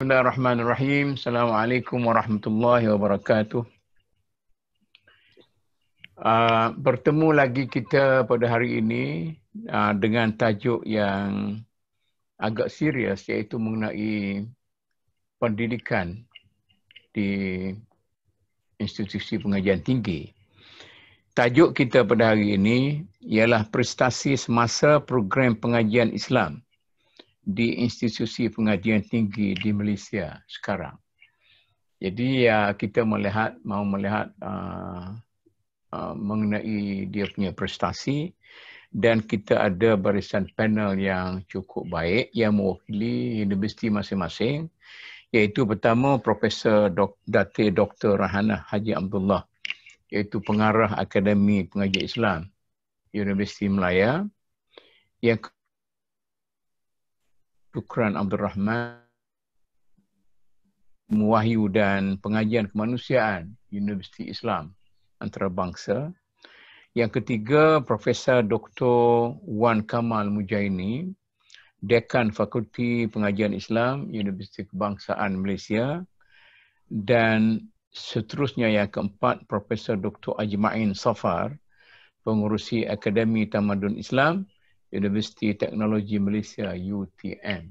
Bismillahirrahmanirrahim. Assalamualaikum warahmatullahi wabarakatuh. Bertemu lagi kita pada hari ini dengan tajuk yang agak serius, iaitu mengenai pendidikan di institusi pengajian tinggi. Tajuk kita pada hari ini ialah prestasi semasa program pengajian Islam di institusi pengajian tinggi di Malaysia sekarang. Jadi kita mau melihat mengenai dia punya prestasi, dan kita ada barisan panel yang cukup baik yang mewakili universiti masing-masing, iaitu pertama Profesor Datin Dr. Rahanah Haji Abdullah, iaitu pengarah Akademi Pengajian Islam Universiti Melaya. Yang Shukran Abdul Rahman, Wahyu dan Pengajian Kemanusiaan Universiti Islam Antarabangsa. Yang ketiga, Profesor Dr. Wan Kamal Mujaini, Dekan Fakulti Pengajian Islam Universiti Kebangsaan Malaysia. Dan seterusnya yang keempat, Profesor Dr. Ajma'in Safar, Pengurusi Akademi Tamadun Islam Universiti Teknologi Malaysia UTM.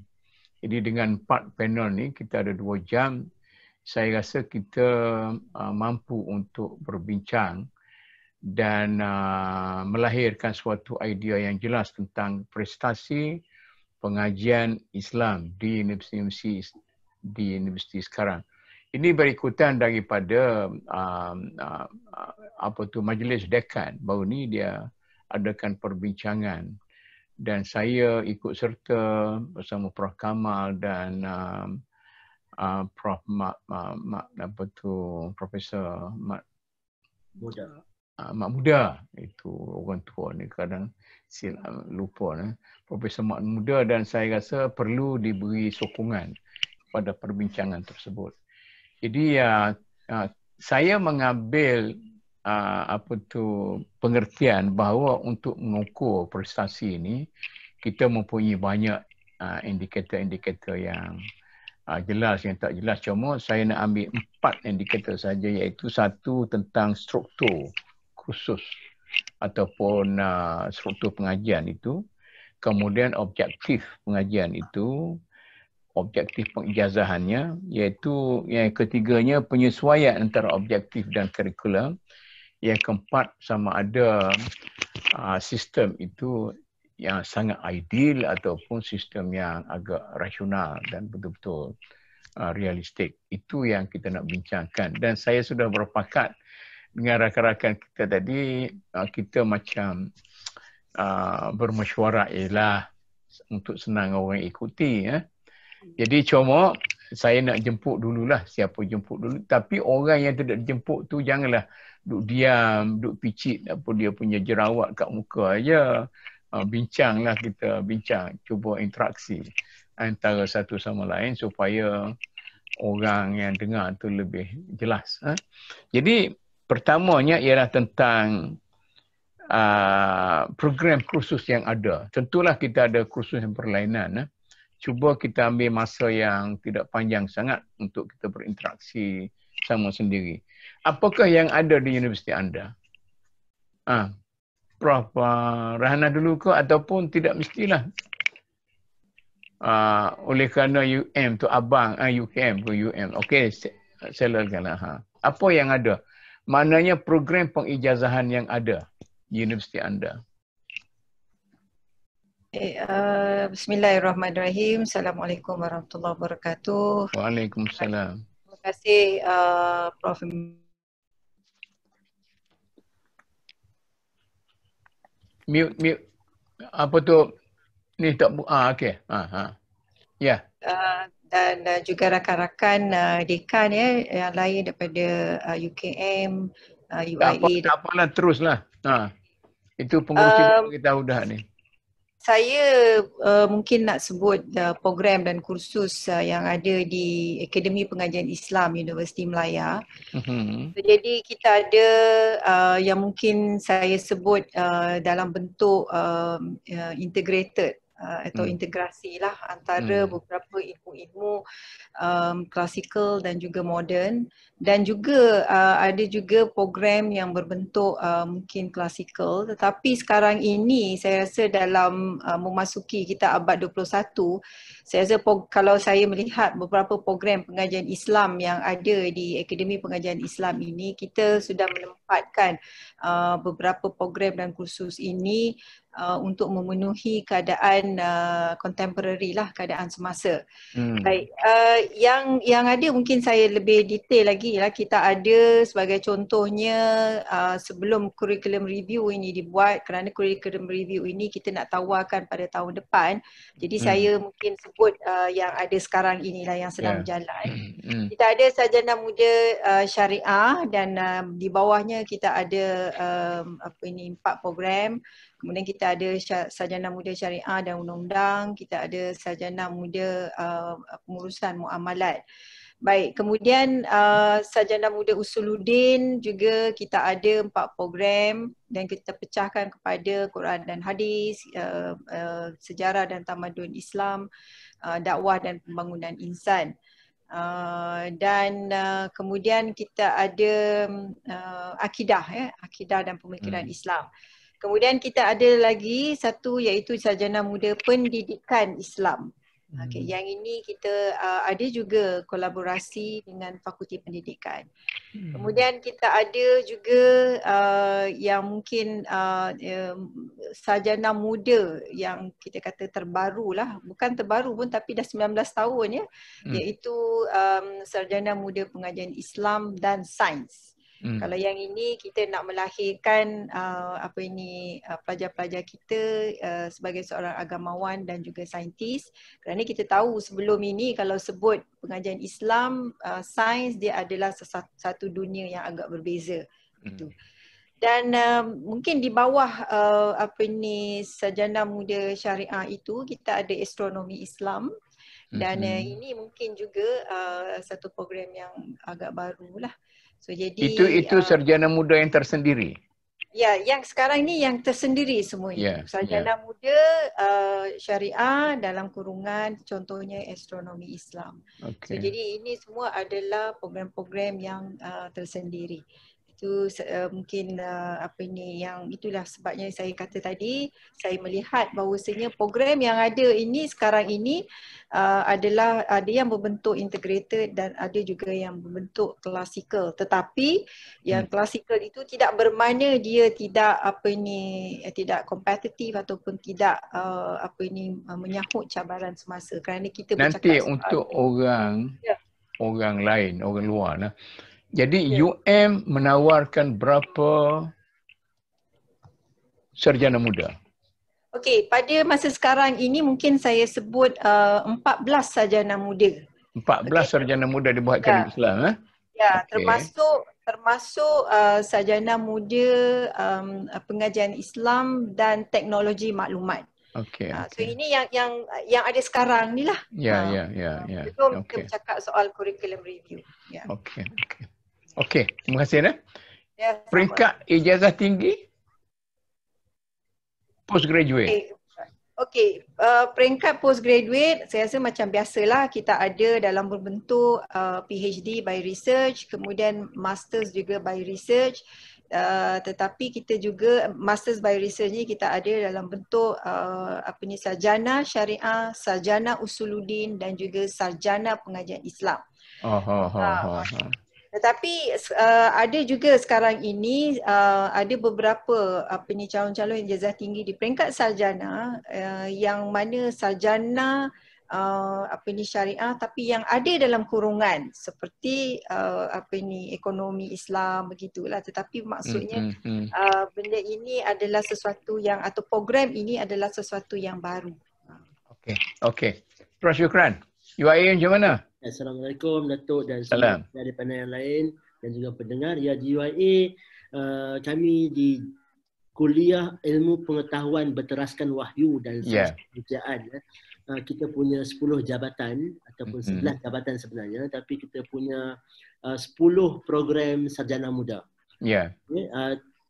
Jadi dengan 4 panel ni kita ada 2 jam. Saya rasa kita mampu untuk berbincang dan melahirkan suatu idea yang jelas tentang prestasi pengajian Islam di universiti sekarang. Ini berikutan daripada majlis dekan. Baru ni dia adakan perbincangan dan saya ikut serta bersama Prof Kamal dan Prof Profesor Mak Muda, itu orang tua ni kadang lupa Profesor Mak Muda, dan saya rasa perlu diberi sokongan pada perbincangan tersebut. Jadi saya mengambil pengertian bahawa untuk mengukur prestasi ini kita mempunyai banyak indikator-indikator yang jelas, yang tak jelas. Cuma saya nak ambil 4 indikator saja, iaitu satu tentang struktur kursus ataupun struktur pengajian itu, kemudian objektif pengajian itu, objektif pengijazahannya, iaitu yang ketiganya penyesuaian antara objektif dan kurikulum, yang keempat sama ada sistem itu yang sangat ideal ataupun sistem yang agak rasional dan betul-betul realistik. Itu yang kita nak bincangkan, dan saya sudah berpakat dengan rakan-rakan kita tadi, kita macam bermesyuarat ialah untuk senang orang ikuti. Jadi cuma saya nak jemput dululah, siapa jemput dulu. Tapi orang yang tidak jemput tu janganlah duduk diam, duduk picit apa dia punya jerawat kat muka aja. Bincanglah, kita bincang, cuba interaksi antara satu sama lain supaya orang yang dengar tu lebih jelas. Jadi pertamanya ialah tentang program kursus yang ada. Tentulah kita ada kursus yang berlainan. Cuba kita ambil masa yang tidak panjang sangat untuk kita berinteraksi sama sendiri. Apakah yang ada di universiti anda? Prof Rahana dulu ke, ataupun tidak mestilah? Oleh kerana UM tu abang, UKM ke UM. Okey, silakanlah. Apa yang ada? Maknanya program pengijazahan yang ada di universiti anda. Bismillahirrahmanirrahim. Assalamualaikum warahmatullahi wabarakatuh. Waalaikumsalam. Terima kasih Prof. Mute. Apa tu? Ni tak okey. Ya. Dan juga rakan-rakan dekan yang lain daripada UKM, UIA. Tak apalah, teruslah. Itu pengurusi kita dah ni. Saya mungkin nak sebut program dan kursus yang ada di Akademi Pengajian Islam Universiti Melaya. Jadi kita ada yang mungkin saya sebut dalam bentuk integrated atau integrasi lah antara beberapa ilmu-ilmu klasikal dan juga moden, dan juga ada juga program yang berbentuk mungkin klasikal, tetapi sekarang ini saya rasa dalam memasuki kita abad 21, saya rasa kalau saya melihat beberapa program pengajian Islam yang ada di Akademi Pengajian Islam ini, kita sudah menempatkan beberapa program dan kursus ini untuk memenuhi keadaan contemporary lah, keadaan semasa. Baik, yang ada mungkin saya lebih detail lagi lah. Kita ada sebagai contohnya sebelum curriculum review ini dibuat, kerana curriculum review ini kita nak tawarkan pada tahun depan. Jadi saya mungkin sebut yang ada sekarang inilah yang sedang berjalan. Kita ada sarjana muda syariah dan di bawahnya kita ada 4 program. Kemudian kita ada sarjana muda syariah dan undang-undang, kita ada sarjana muda pengurusan muamalat. Baik, kemudian sarjana muda usuluddin juga kita ada 4 program dan kita pecahkan kepada Quran dan hadis, sejarah dan tamadun Islam, dakwah dan pembangunan insan. Dan kemudian kita ada akidah, akidah dan pemikiran Islam. Kemudian kita ada lagi satu iaitu sarjana muda pendidikan Islam. Okay, yang ini kita ada juga kolaborasi dengan Fakulti Pendidikan. Kemudian kita ada juga yang mungkin sarjana muda yang kita kata terbaru lah, bukan terbaru pun tapi dah 19 tahun ya, iaitu sarjana muda pengajian Islam dan sains. Kalau yang ini kita nak melahirkan pelajar-pelajar kita sebagai seorang agamawan dan juga saintis, kerana kita tahu sebelum ini kalau sebut pengajian Islam, sains dia adalah satu dunia yang agak berbeza. Dan mungkin di bawah sarjana muda syariah itu kita ada astronomi Islam. Dan ini mungkin juga satu program yang agak baru lah. So, jadi itu sarjana muda yang tersendiri. Ya, yang sekarang ni yang tersendiri semua itu. Sarjana muda syariah dalam kurungan contohnya astronomi Islam. So, jadi ini semua adalah program-program yang tersendiri. Itu mungkin yang itulah sebabnya saya kata tadi, saya melihat bahawasanya program yang ada ini sekarang ini adalah ada yang berbentuk integrated dan ada juga yang berbentuk klasikal. Tetapi yang klasikal itu tidak bermakna dia tidak tidak kompetitif ataupun tidak menyahut cabaran semasa, kerana kita nanti untuk orang lain, orang luar lah. Jadi UM menawarkan berapa sarjana muda? Okey, pada masa sekarang ini mungkin saya sebut 14 sarjana muda. 14 sarjana muda dibuatkan di Islam, Ya, termasuk sarjana muda pengajian Islam dan teknologi maklumat. So ini yang ada sekarang ni lah. Ya. Sebelum kita bercakap soal curriculum review. Okey, terima kasih. Peringkat ijazah tinggi postgraduate. Okey, peringkat postgraduate saya rasa macam biasalah, kita ada dalam berbentuk PhD by research, kemudian masters juga by research. Tetapi kita juga masters by research ni kita ada dalam bentuk sarjana syariah, sarjana usuluddin dan juga sarjana pengajian Islam. Tetapi ada juga sekarang ini ada beberapa calon-calon ijazah tinggi di peringkat sarjana yang mana sarjana syariah tapi yang ada dalam kurungan seperti ekonomi Islam begitulah, tetapi maksudnya benda ini adalah sesuatu yang atau program ini adalah sesuatu yang baru. Okey. Terima syukran. UIA macam mana? Assalamualaikum Datuk dan semua dari panel yang lain dan juga pendengar. Ya, di UIA kami di Kuliah Ilmu Pengetahuan Berteraskan Wahyu dan Sains Pekerjaan. Kita punya 10 jabatan ataupun 11 jabatan sebenarnya, tapi kita punya 10 program sarjana muda.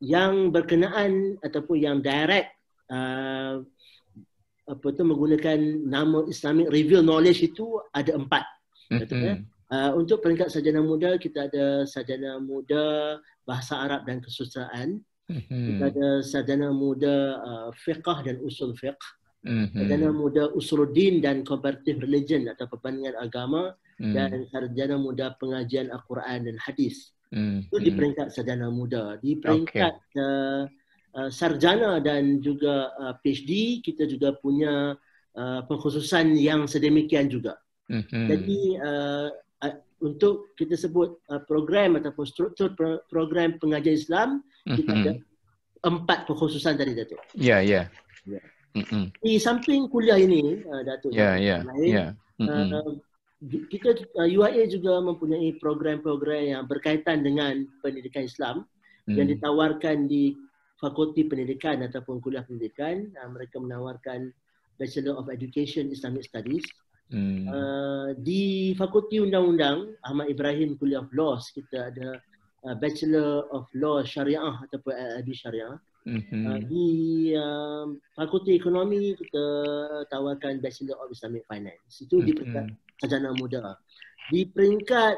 Yang berkenaan ataupun yang direct menggunakan nama Islamic Reveal Knowledge itu ada 4. Betul ya? Untuk peringkat sarjana muda, kita ada sarjana muda bahasa Arab dan kesusastraan. Kita ada sarjana muda fiqh dan usul fiqh. Sarjana muda usuluddin dan comparative religion atau perbandingan agama. Dan sarjana muda pengajian Al-Quran dan hadis. Itu di peringkat sarjana muda. Di peringkat sarjana dan juga PhD, kita juga punya pengkhususan yang sedemikian juga. Jadi untuk kita sebut program ataupun struktur program pengajian Islam, kita ada 4 pengkhususan tadi, Datuk. Di samping kuliah ini, Datuk, kita UIA juga mempunyai program-program yang berkaitan dengan pendidikan Islam yang ditawarkan di Fakulti Pendidikan ataupun kuliah pendidikan. Mereka menawarkan Bachelor of Education Islamic Studies. Di Fakulti Undang-Undang Ahmad Ibrahim Kuliah of Laws, kita ada Bachelor of Law Syariah ataupun LLB Syariah. Di Fakulti Ekonomi kita tawarkan Bachelor of Islamic Finance. Itu di peringkat sarjana muda. Di peringkat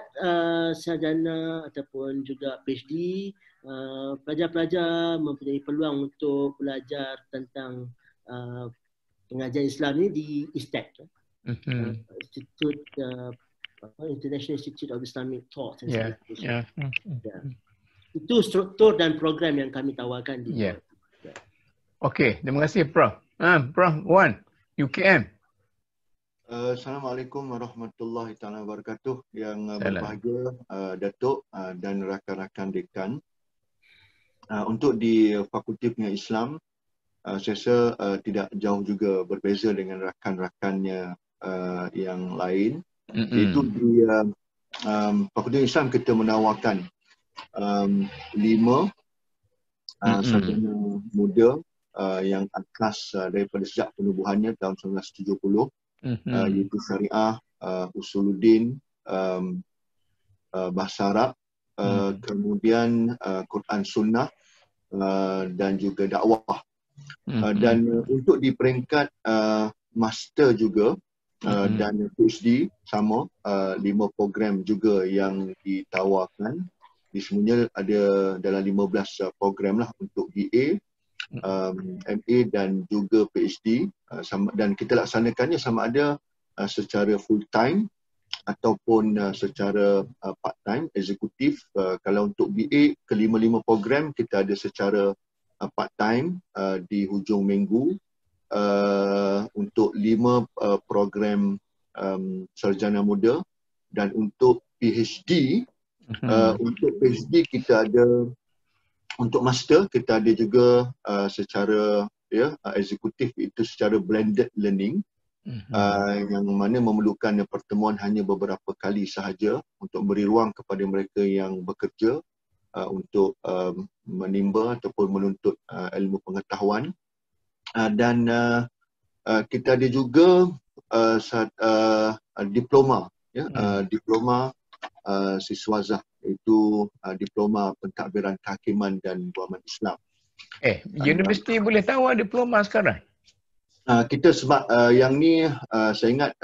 sarjana ataupun juga PhD, pelajar-pelajar mempunyai peluang untuk belajar tentang pengajian Islam ni di ISTEC, Institute International Institute of Islamic Thought and Certification. Itu struktur dan program yang kami tawarkan di Okey, terima kasih Prof. Prof Wan, UKM. Assalamualaikum warahmatullahi taala wabarakatuh. Yang berbahagia Datuk dan rakan-rakan dekan. Untuk di Fakulti Pendidikan Islam, saya rasa tidak jauh juga berbeza dengan rakan-rakannya yang lain. Iaitu di Fakulti Islam kita menawarkan 5 sarjana muda yang kelas daripada sejak penubuhannya tahun 1970, iaitu Syariah, Usuluddin, Bahasa Arab, kemudian Quran Sunnah dan juga dakwah. Dan untuk di peringkat master juga dan PhD sama, 5 program juga yang ditawarkan. Semuanya ada dalam 15 program lah untuk BA, MA dan juga PhD, dan kita laksanakannya sama ada secara full time ataupun secara part time eksekutif. Kalau untuk BA ke-5 program kita ada secara part time di hujung minggu untuk 5 program sarjana muda, dan untuk PhD untuk PhD kita ada, untuk master kita ada juga secara eksekutif, itu secara blended learning, yang mana memerlukan pertemuan hanya beberapa kali sahaja untuk beri ruang kepada mereka yang bekerja untuk menimba ataupun menuntut ilmu pengetahuan. Dan kita ada juga diploma, diploma siswazah, iaitu diploma pentadbiran kehakiman dan guaman Islam. Universiti boleh tawar diploma sekarang? Kita sebab yang ni saya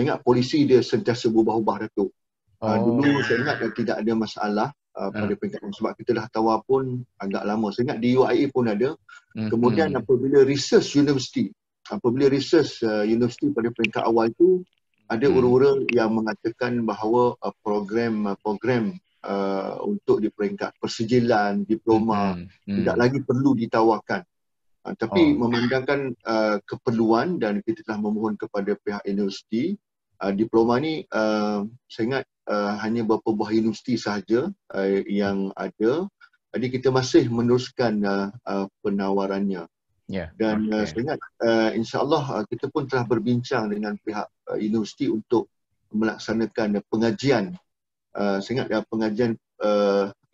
ingat polisi dia sentiasa berubah-ubah, Datuk. Dulu saya ingat tidak ada masalah pada peringkat sebab kita dah tawar pun agak lama. Saya ingat di UIA pun ada. Kemudian apabila research university pada peringkat awal itu ada urus-urus yang mengatakan bahawa program untuk di peringkat persijilan, diploma tidak lagi perlu ditawarkan. Tapi memandangkan keperluan dan kita telah memohon kepada pihak universiti, diploma ni saya ingat hanya beberapa buah universiti sahaja yang ada. Jadi kita masih meneruskan penawarannya. Dan saya ingat insya-Allah kita pun telah berbincang dengan pihak universiti untuk melaksanakan pengajian. Saya ingat pengajian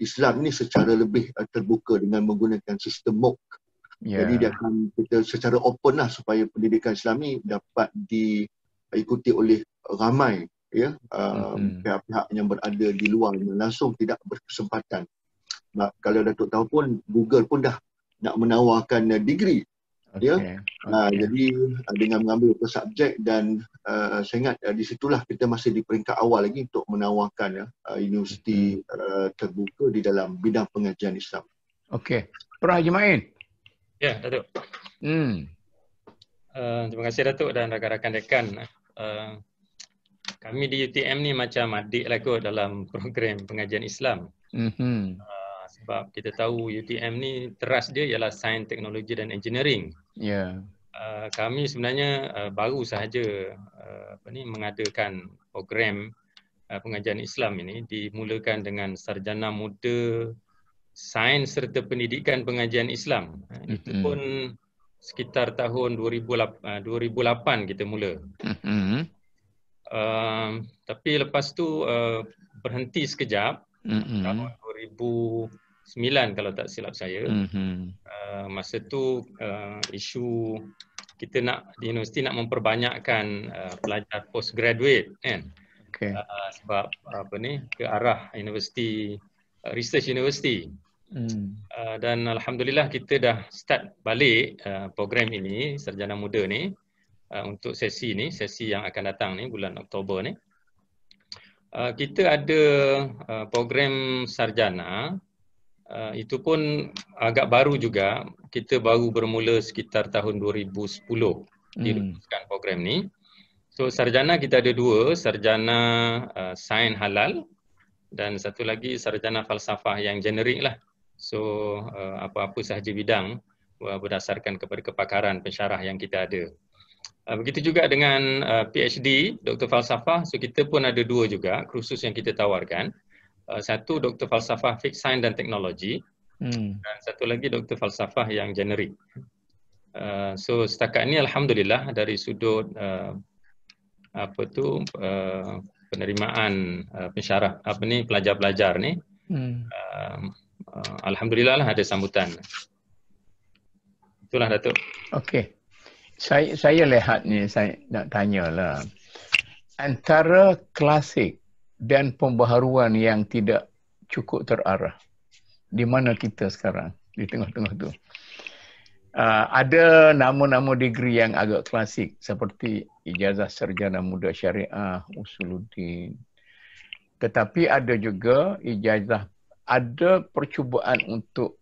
Islam ni secara lebih terbuka dengan menggunakan sistem MOOC. Jadi dia akan kita secara open lah supaya pendidikan Islam ni dapat diikuti oleh ramai pihak-pihak yang berada di luar yang langsung tidak berkesempatan. Kalau Datuk tahu pun Google pun dah nak menawarkan degree Okay. Jadi dengan mengambil beberapa subjek dan saya ingat di situlah kita masih di peringkat awal lagi untuk menawarkan universiti terbuka di dalam bidang pengajian Islam. Okey. Prof. Haji Main. Ya, Datuk. Terima kasih Datuk dan rakan-rakan dekan. Kami di UTM ni macam adik lah kot dalam program pengajian Islam. Sebab kita tahu UTM ni teras dia ialah sains, teknologi dan engineering. Ya. Kami sebenarnya baru sahaja mengadakan program pengajian Islam ini, dimulakan dengan sarjana muda sains serta pendidikan pengajian Islam. Itu pun sekitar tahun 2008 kita mula. Tapi lepas tu berhenti sekejap tahun 2009 kalau tak silap saya. Masa tu isu kita nak di universiti nak memperbanyakkan pelajar postgraduate kan. Sebab ke arah universiti, research university. Dan alhamdulillah kita dah start balik program ini, sarjana muda ni, untuk sesi ni, sesi yang akan datang ni bulan Oktober ni. Kita ada program sarjana, itu pun agak baru juga. Kita baru bermula sekitar tahun 2010 diluluskan program ni. So sarjana kita ada dua, sarjana sains halal dan satu lagi sarjana falsafah yang generik lah. So apa-apa sahaja bidang berdasarkan kepada kepakaran pensyarah yang kita ada. Begitu juga dengan PhD, Doktor Falsafah. So kita pun ada dua juga kursus yang kita tawarkan. Satu Doktor Falsafah Fixed Science dan Teknologi dan satu lagi Doktor Falsafah yang generik. So setakat ni alhamdulillah dari sudut penerimaan pensyarah pelajar-pelajar ni alhamdulillah lah ada sambutan. Itulah Datuk. Okey. Saya lihat ni, saya nak tanyalah. Antara klasik dan pembaharuan yang tidak cukup terarah, di mana kita sekarang? Di tengah-tengah tu. Ada nama-nama degree yang agak klasik seperti ijazah sarjana muda syariah, usuluddin. Tetapi ada juga ijazah, ada percubaan untuk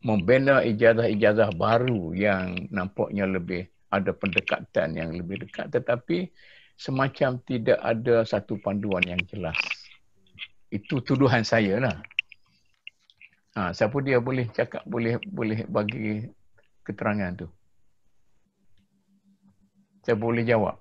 membina ijazah-ijazah baru yang nampaknya lebih ada pendekatan yang lebih dekat, tetapi semacam tidak ada satu panduan yang jelas. Itu tuduhan saya lah. Siapa dia boleh cakap, boleh bagi keterangan tu? Saya boleh jawab.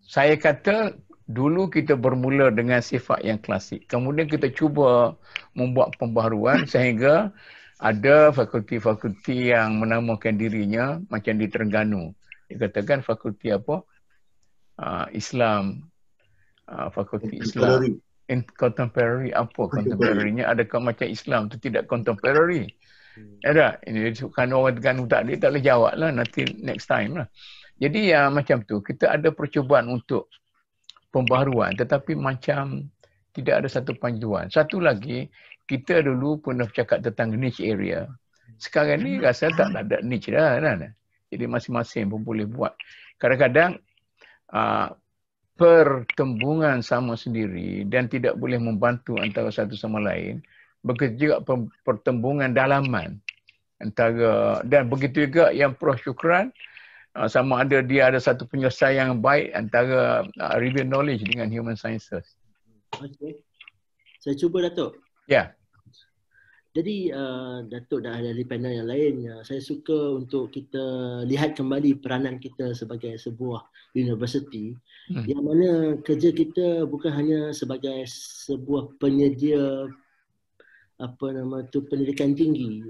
Saya kata dulu kita bermula dengan sifat yang klasik. Kemudian kita cuba membuat pembaharuan sehingga ada fakulti-fakulti yang menamakan dirinya macam di Terengganu. Dikatakan fakulti apa? Islam. Fakulti Islam. Contemporary apa? Contemporary-nya adakah macam Islam tu tidak contemporary? Ada. Ini kan orang Terengganu tak boleh jawab lah. Nanti next time lah. Jadi macam tu. Kita ada percubaan untuk pembaharuan tetapi macam tidak ada satu panduan. Satu lagi, kita dulu pernah cakap tentang niche area. Sekarang ni rasa tak ada niche dah kan. Jadi masing-masing pun boleh buat. Kadang-kadang pertembungan sama sendiri dan tidak boleh membantu antara satu sama lain. Begitu juga pertembungan dalaman antara, dan begitu juga yang Prof Syukran, sama ada dia ada satu penyelesaian yang baik antara review knowledge dengan human sciences. Okey. Saya cuba Datuk. Ya. Jadi Datuk dah ada di panel yang lain. Saya suka untuk kita lihat kembali peranan kita sebagai sebuah universiti yang mana kerja kita bukan hanya sebagai sebuah penyedia pendidikan tinggi.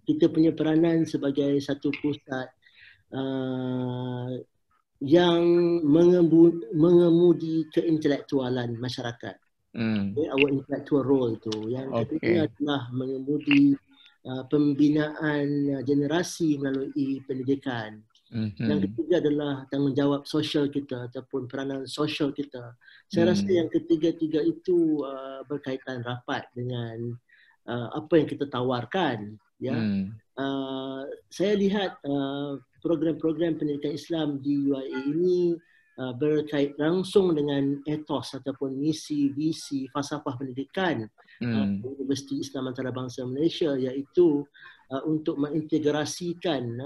Kita punya peranan sebagai satu pusat yang mengemudi keintelektualan masyarakat. Our intellectual role tu. Yang kedua adalah mengemudi pembinaan generasi melalui pendidikan. Yang ketiga adalah tanggungjawab sosial kita ataupun peranan sosial kita. Saya rasa yang ketiga-tiga itu berkaitan rapat dengan apa yang kita tawarkan, ya. Saya lihat program-program pendidikan Islam di UIA ini berkait langsung dengan etos ataupun misi, visi, falsafah pendidikan Universiti Islam Antarabangsa Malaysia, iaitu untuk mengintegrasikan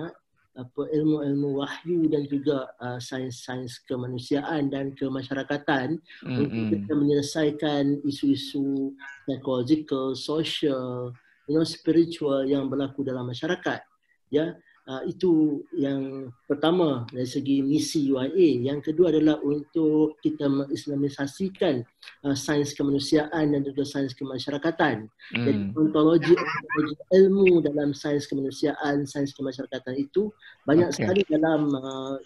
ilmu-ilmu wahyu dan juga sains-sains kemanusiaan dan kemasyarakatan untuk kita menyelesaikan isu-isu psychological, social, spiritual yang berlaku dalam masyarakat. Ya, itu yang pertama dari segi misi UIA. Yang kedua adalah untuk kita mengislamisasikan sains kemanusiaan dan juga sains kemasyarakatan. Jadi ontologi ilmu dalam sains kemanusiaan, sains kemasyarakatan itu banyak sekali dalam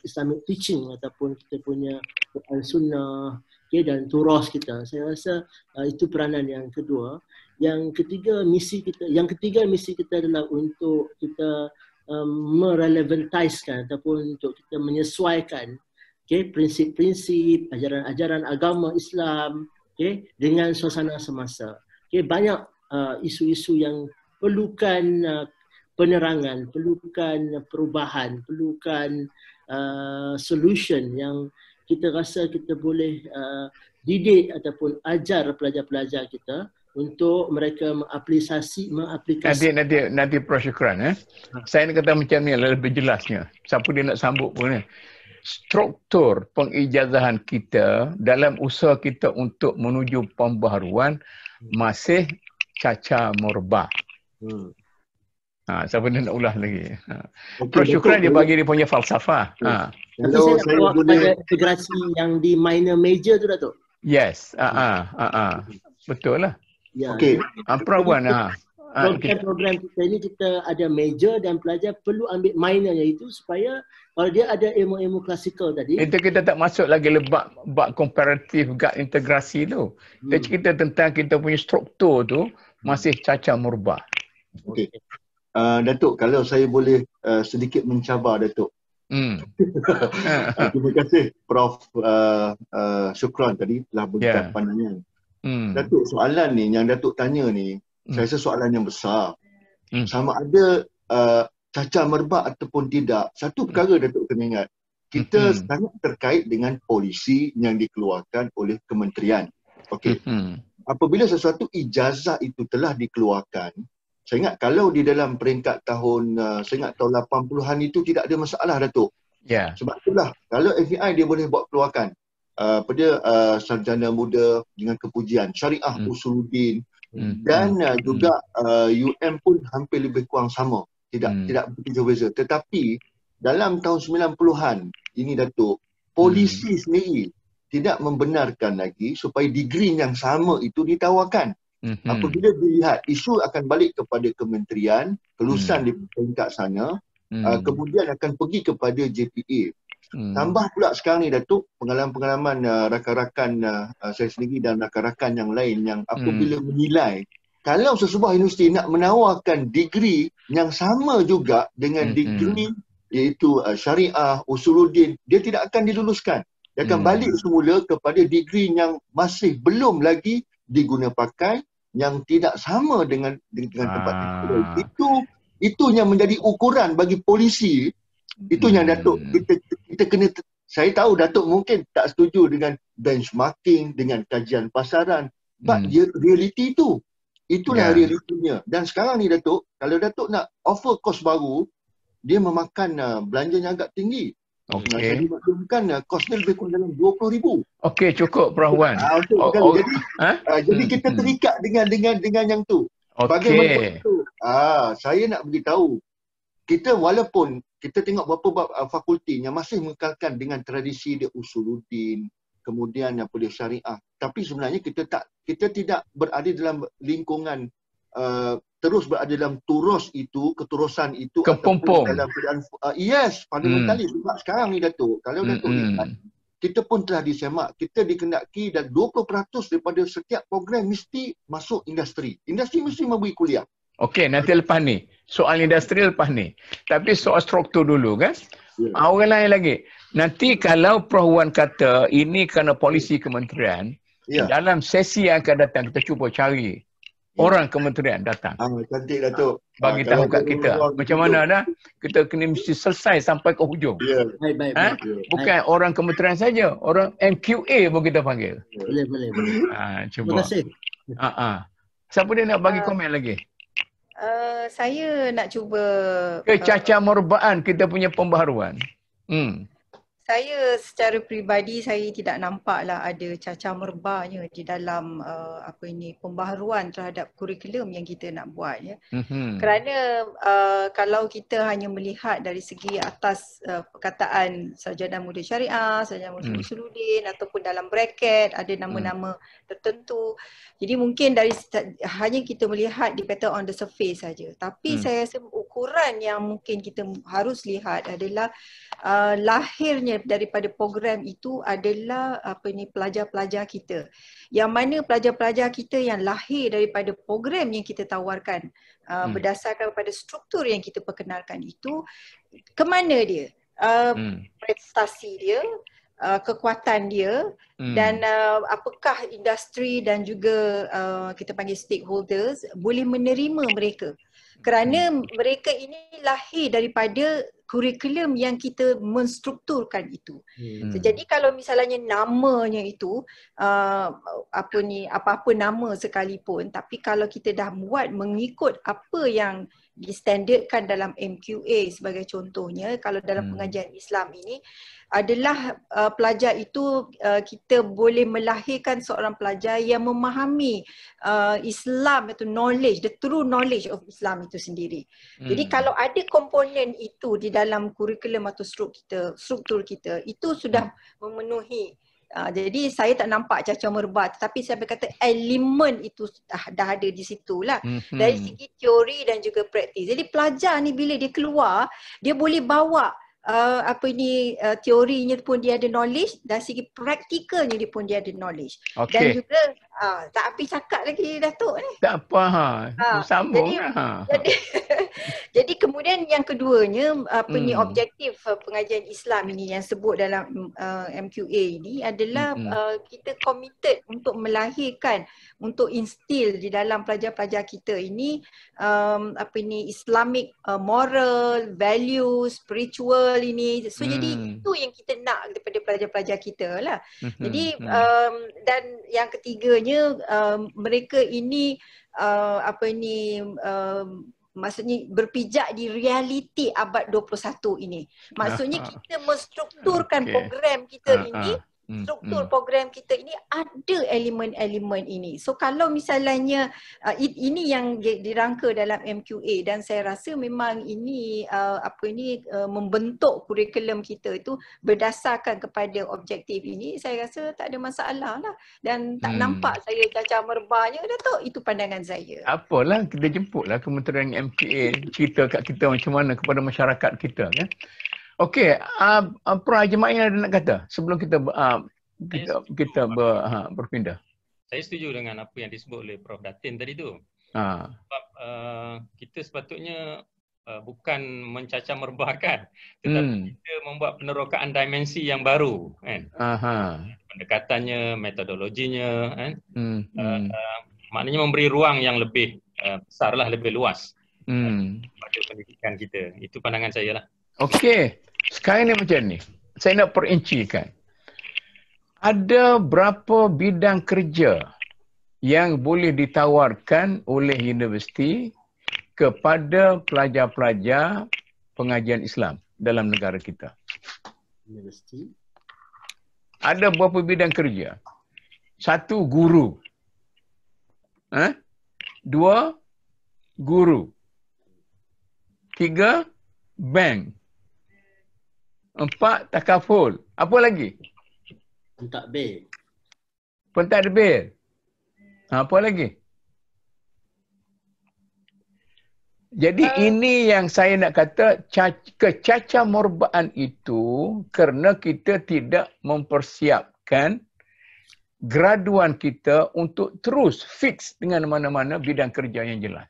Islamic teaching ataupun kita punya Quran Sunnah, dan turas kita. Saya rasa itu peranan yang kedua. Yang ketiga misi kita adalah untuk kita merelevantiskan ataupun untuk kita menyesuaikan prinsip-prinsip ajaran-ajaran agama Islam dengan suasana semasa. Banyak isu-isu yang perlukan penerangan, perlukan perubahan, perlukan solution yang kita rasa kita boleh didik ataupun ajar pelajar-pelajar kita untuk mereka mengaplikasi. Nanti Prof. Syukran. Saya nak kata macam ni lebih jelasnya. Siapa dia nak sambut pun. Struktur pengijazahan kita dalam usaha kita untuk menuju pembaharuan masih cacar merbah. Siapa dia nak ulas lagi? Prof. Syukran dia bagi dia punya falsafah. Kalau saya nak bawa kepada integrasi yang di minor major tu, Datuk. Yes. Betul lah. Ya. Okey. Perawan. Program kita ni kita ada major dan pelajar perlu ambil minor, iaitu supaya kalau dia ada ilmu-ilmu klasikal tadi. Itu kita tak masuk lagi bab komparatif gak integrasi tu. Kita cerita tentang kita punya struktur tu masih cacar merbah. Okey. Datuk, kalau saya boleh sedikit mencabar Datuk. Terima kasih Prof. Syukran tadi telah berikan pandangan. Datuk, soalan ni yang Datuk tanya ni, saya rasa soalan yang besar. Sama ada cacar merbah ataupun tidak, satu perkara Datuk kena ingat, kita sangat terkait dengan polisi yang dikeluarkan oleh kementerian. Okey. Apabila sesuatu ijazah itu telah dikeluarkan, saya ingat kalau di dalam peringkat tahun, saya ingat tahun 80-an itu tidak ada masalah Datuk. Sebab itulah, kalau FBI dia boleh buat keluarkan pada sarjana muda dengan kepujian Syariah Usuluddin dan juga UM pun hampir lebih kurang sama, tidak begitu beza. Tetapi dalam tahun 90-an ini Datuk, polisi sendiri tidak membenarkan lagi supaya degree yang sama itu ditawarkan. Apabila dilihat isu akan balik kepada kementerian, kelulusan di peringkat sana, kemudian akan pergi kepada JPA. Tambah pula sekarang ni Datuk, pengalaman-pengalaman rakan-rakan saya sendiri dan rakan-rakan yang lain yang apabila menilai kalau sesebuah universiti nak menawarkan degree yang sama juga dengan degree iaitu Syariah, Usuluddin, dia tidak akan diluluskan. Dia akan balik semula kepada degree yang masih belum lagi diguna pakai, yang tidak sama dengan tempat itu. Itu yang menjadi ukuran bagi polisi. Itu yang Datuk kita kena. Saya tahu Datuk mungkin tak setuju dengan benchmarking, dengan kajian pasaran, but reality itu. Itulah realitinya. Dan sekarang ni Datuk, kalau Datuk nak offer kos baru, dia memakan belanjanya agak tinggi. Saya dimaklumkan kosnya lebih kurang dalam 20,000. Okey, cukup Prof. Wan. Jadi kita terikat dengan yang tu. Bagaimana itu? Saya nak beritahu, kita walaupun kita tengok beberapa fakulti yang masih mengekalkan dengan tradisi dia Usuluddin, kemudian apa dia Syariah, tapi sebenarnya kita tidak berada dalam lingkungan terus berada dalam keterusan itu kepompong dalam keadaan fundamentally. Sebab sekarang ni Datuk, kalau Datuk lihat, kita pun telah disemak, kita dikendaki dan 20% daripada setiap program mesti masuk industri. Industri mesti memberi kuliah. Okey, nanti lepas ni. Soal industri lepas ni. Tapi soal struktur dulu kan. Orang lain lagi. Nanti kalau Prof. Wan kata ini kerana polisi kementerian, dalam sesi yang akan datang kita cuba cari orang kementerian datang. Cantik Datuk. Bagi tahu kat kita macam mana dah kita kena mesti selesai sampai ke hujung. Baik. Bukan orang kementerian saja, orang MQA pun kita panggil. Boleh. Cuba. Terima kasih. Siapa dia nak bagi komen lagi? Saya nak cuba Kecacamerbaan kita punya pembaharuan. Saya secara peribadi saya tidak nampaklah ada cacamerbanya di dalam pembaharuan terhadap kurikulum yang kita nak buat ya. Kerana kalau kita hanya melihat dari segi atas perkataan sarjana muda syariah, sarjana muda usuluddin ataupun dalam bracket ada nama-nama tertentu. Jadi mungkin dari hanya kita melihat dikata on the surface saja. Tapi saya rasa ukuran yang mungkin kita harus lihat adalah lahirnya daripada program itu adalah pelajar-pelajar kita. Yang mana pelajar-pelajar kita yang lahir daripada program yang kita tawarkan berdasarkan pada struktur yang kita perkenalkan itu, ke mana dia? Prestasi dia, kekuatan dia dan apakah industri dan juga kita panggil stakeholders boleh menerima mereka. Kerana mereka ini lahir daripada kurikulum yang kita menstrukturkan itu. Jadi kalau misalnya namanya itu apa-apa nama sekalipun, tapi kalau kita dah buat mengikut apa yang distandardkan dalam MQA sebagai contohnya, kalau dalam pengajian Islam ini adalah pelajar itu kita boleh melahirkan seorang pelajar yang memahami Islam itu knowledge, the true knowledge of Islam itu sendiri. Jadi kalau ada komponen itu di dalam kurikulum atau struktur kita, itu sudah memenuhi. Jadi saya tak nampak cacamerbat, tapi saya berkata elemen itu dah ada di situ lah. Dari segi teori dan juga praktis. Jadi pelajar ni bila dia keluar, dia boleh bawa teorinya pun dia ada knowledge, dan segi praktikalnya dia pun dia ada knowledge. Dan juga tak habis cakap lagi Datuk ni. Tak apa sambung. Jadi kemudian yang keduanya objektif pengajian Islam ini yang sebut dalam MQA ini adalah kita committed untuk melahirkan, untuk instill di dalam pelajar-pelajar kita ini Islamic moral, value, spiritual ini. So jadi itu yang kita nak daripada pelajar-pelajar kita lah. Jadi dan yang ketiganya mereka ini maksudnya berpijak di realiti abad 21 ini. Maksudnya kita menstrukturkan program kita ini, struktur program kita ini ada elemen-elemen ini. So kalau misalnya ini yang dirangka dalam MQA, dan saya rasa memang ini membentuk kurikulum kita itu berdasarkan kepada objektif ini, saya rasa tak ada masalah lah. Dan tak nampak saya cacamerbanya, Datuk. Itu pandangan saya. Apalah, kita jemputlah Kementerian MQA cerita kat kita macam mana kepada masyarakat kita kan. Okey, Prof. Haji Ma'in ada nak kata sebelum kita berpindah? Saya setuju dengan apa yang disebut oleh Prof. Datin tadi tu. Sebab kita sepatutnya bukan mencacamerbahkan, tetapi kita membuat penerokaan dimensi yang baru kan. Pendekatannya, metodologinya kan. Maknanya memberi ruang yang lebih besarlah, lebih luas pada pendidikan kita. Itu pandangan saya lah. Okey, sekarang ni macam ni. Saya nak perincikan. Ada berapa bidang kerja yang boleh ditawarkan oleh universiti kepada pelajar-pelajar pengajian Islam dalam negara kita? Universiti. Ada berapa bidang kerja? 1, guru. 2, guru. 3, bank. 4, takaful. Apa lagi? Pentadbir. Pentadbir. Apa lagi? Jadi ini yang saya nak kata, kecacamerbaan itu kerana kita tidak mempersiapkan graduan kita untuk terus fix dengan mana-mana bidang kerja yang jelas.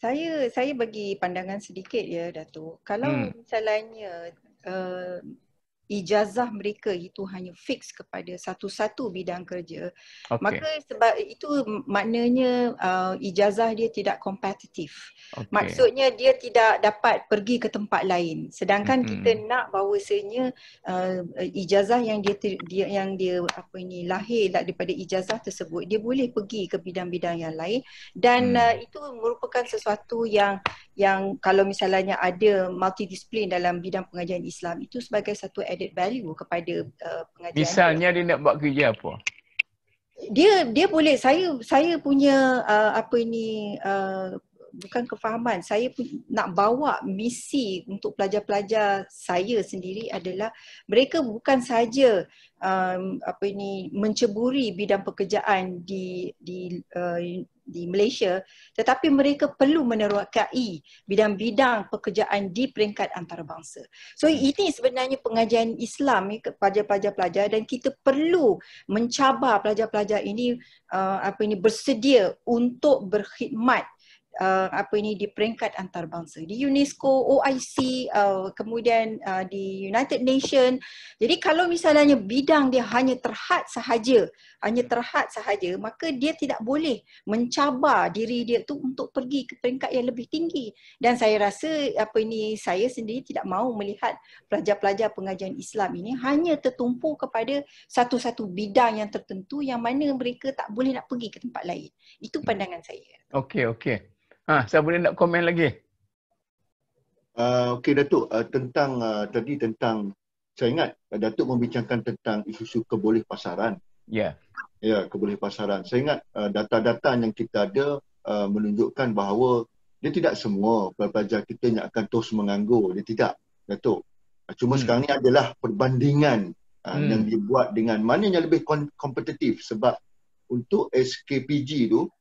Saya bagi pandangan sedikit ya, Datuk. Kalau misalnya ijazah mereka itu hanya fix kepada satu-satu bidang kerja, maka sebab itu maknanya ijazah dia tidak kompetitif. Maksudnya dia tidak dapat pergi ke tempat lain. Sedangkan kita nak bahawasanya ijazah yang dia lahir daripada ijazah tersebut, dia boleh pergi ke bidang-bidang yang lain, dan itu merupakan sesuatu yang kalau misalnya ada multidisiplin dalam bidang pengajian Islam, itu sebagai satu added value kepada pengajian. Misalnya dia nak buat kerja apa? Dia boleh, saya punya bukan kefahaman, saya nak bawa misi untuk pelajar-pelajar saya sendiri adalah mereka bukan sahaja menceburi bidang pekerjaan di Malaysia, tetapi mereka perlu menerokai bidang-bidang pekerjaan di peringkat antarabangsa. So ini sebenarnya pengajian Islam kepada pelajar-pelajar, dan kita perlu mencabar pelajar-pelajar ini bersedia untuk berkhidmat di peringkat antarabangsa, di UNESCO, OIC, kemudian di United Nations. Jadi kalau misalnya bidang dia hanya terhad sahaja, maka dia tidak boleh mencabar diri dia tu untuk pergi ke peringkat yang lebih tinggi. Dan saya rasa saya sendiri tidak mahu melihat pelajar-pelajar pengajian Islam ini hanya tertumpu kepada satu-satu bidang yang tertentu yang mana mereka tak boleh nak pergi ke tempat lain. Itu pandangan saya. Okey. Saya boleh nak komen lagi? Okey Datuk, tentang tadi tentang, saya ingat Datuk membincangkan tentang isu-isu kebolehpasaran. Ya. Ya, kebolehpasaran. Saya ingat data-data yang kita ada menunjukkan bahawa dia tidak semua pelajar kita yang akan terus menganggur. Dia tidak, Datuk. Cuma sekarang ni adalah perbandingan yang dibuat dengan mana yang lebih kompetitif, sebab untuk SKPG tu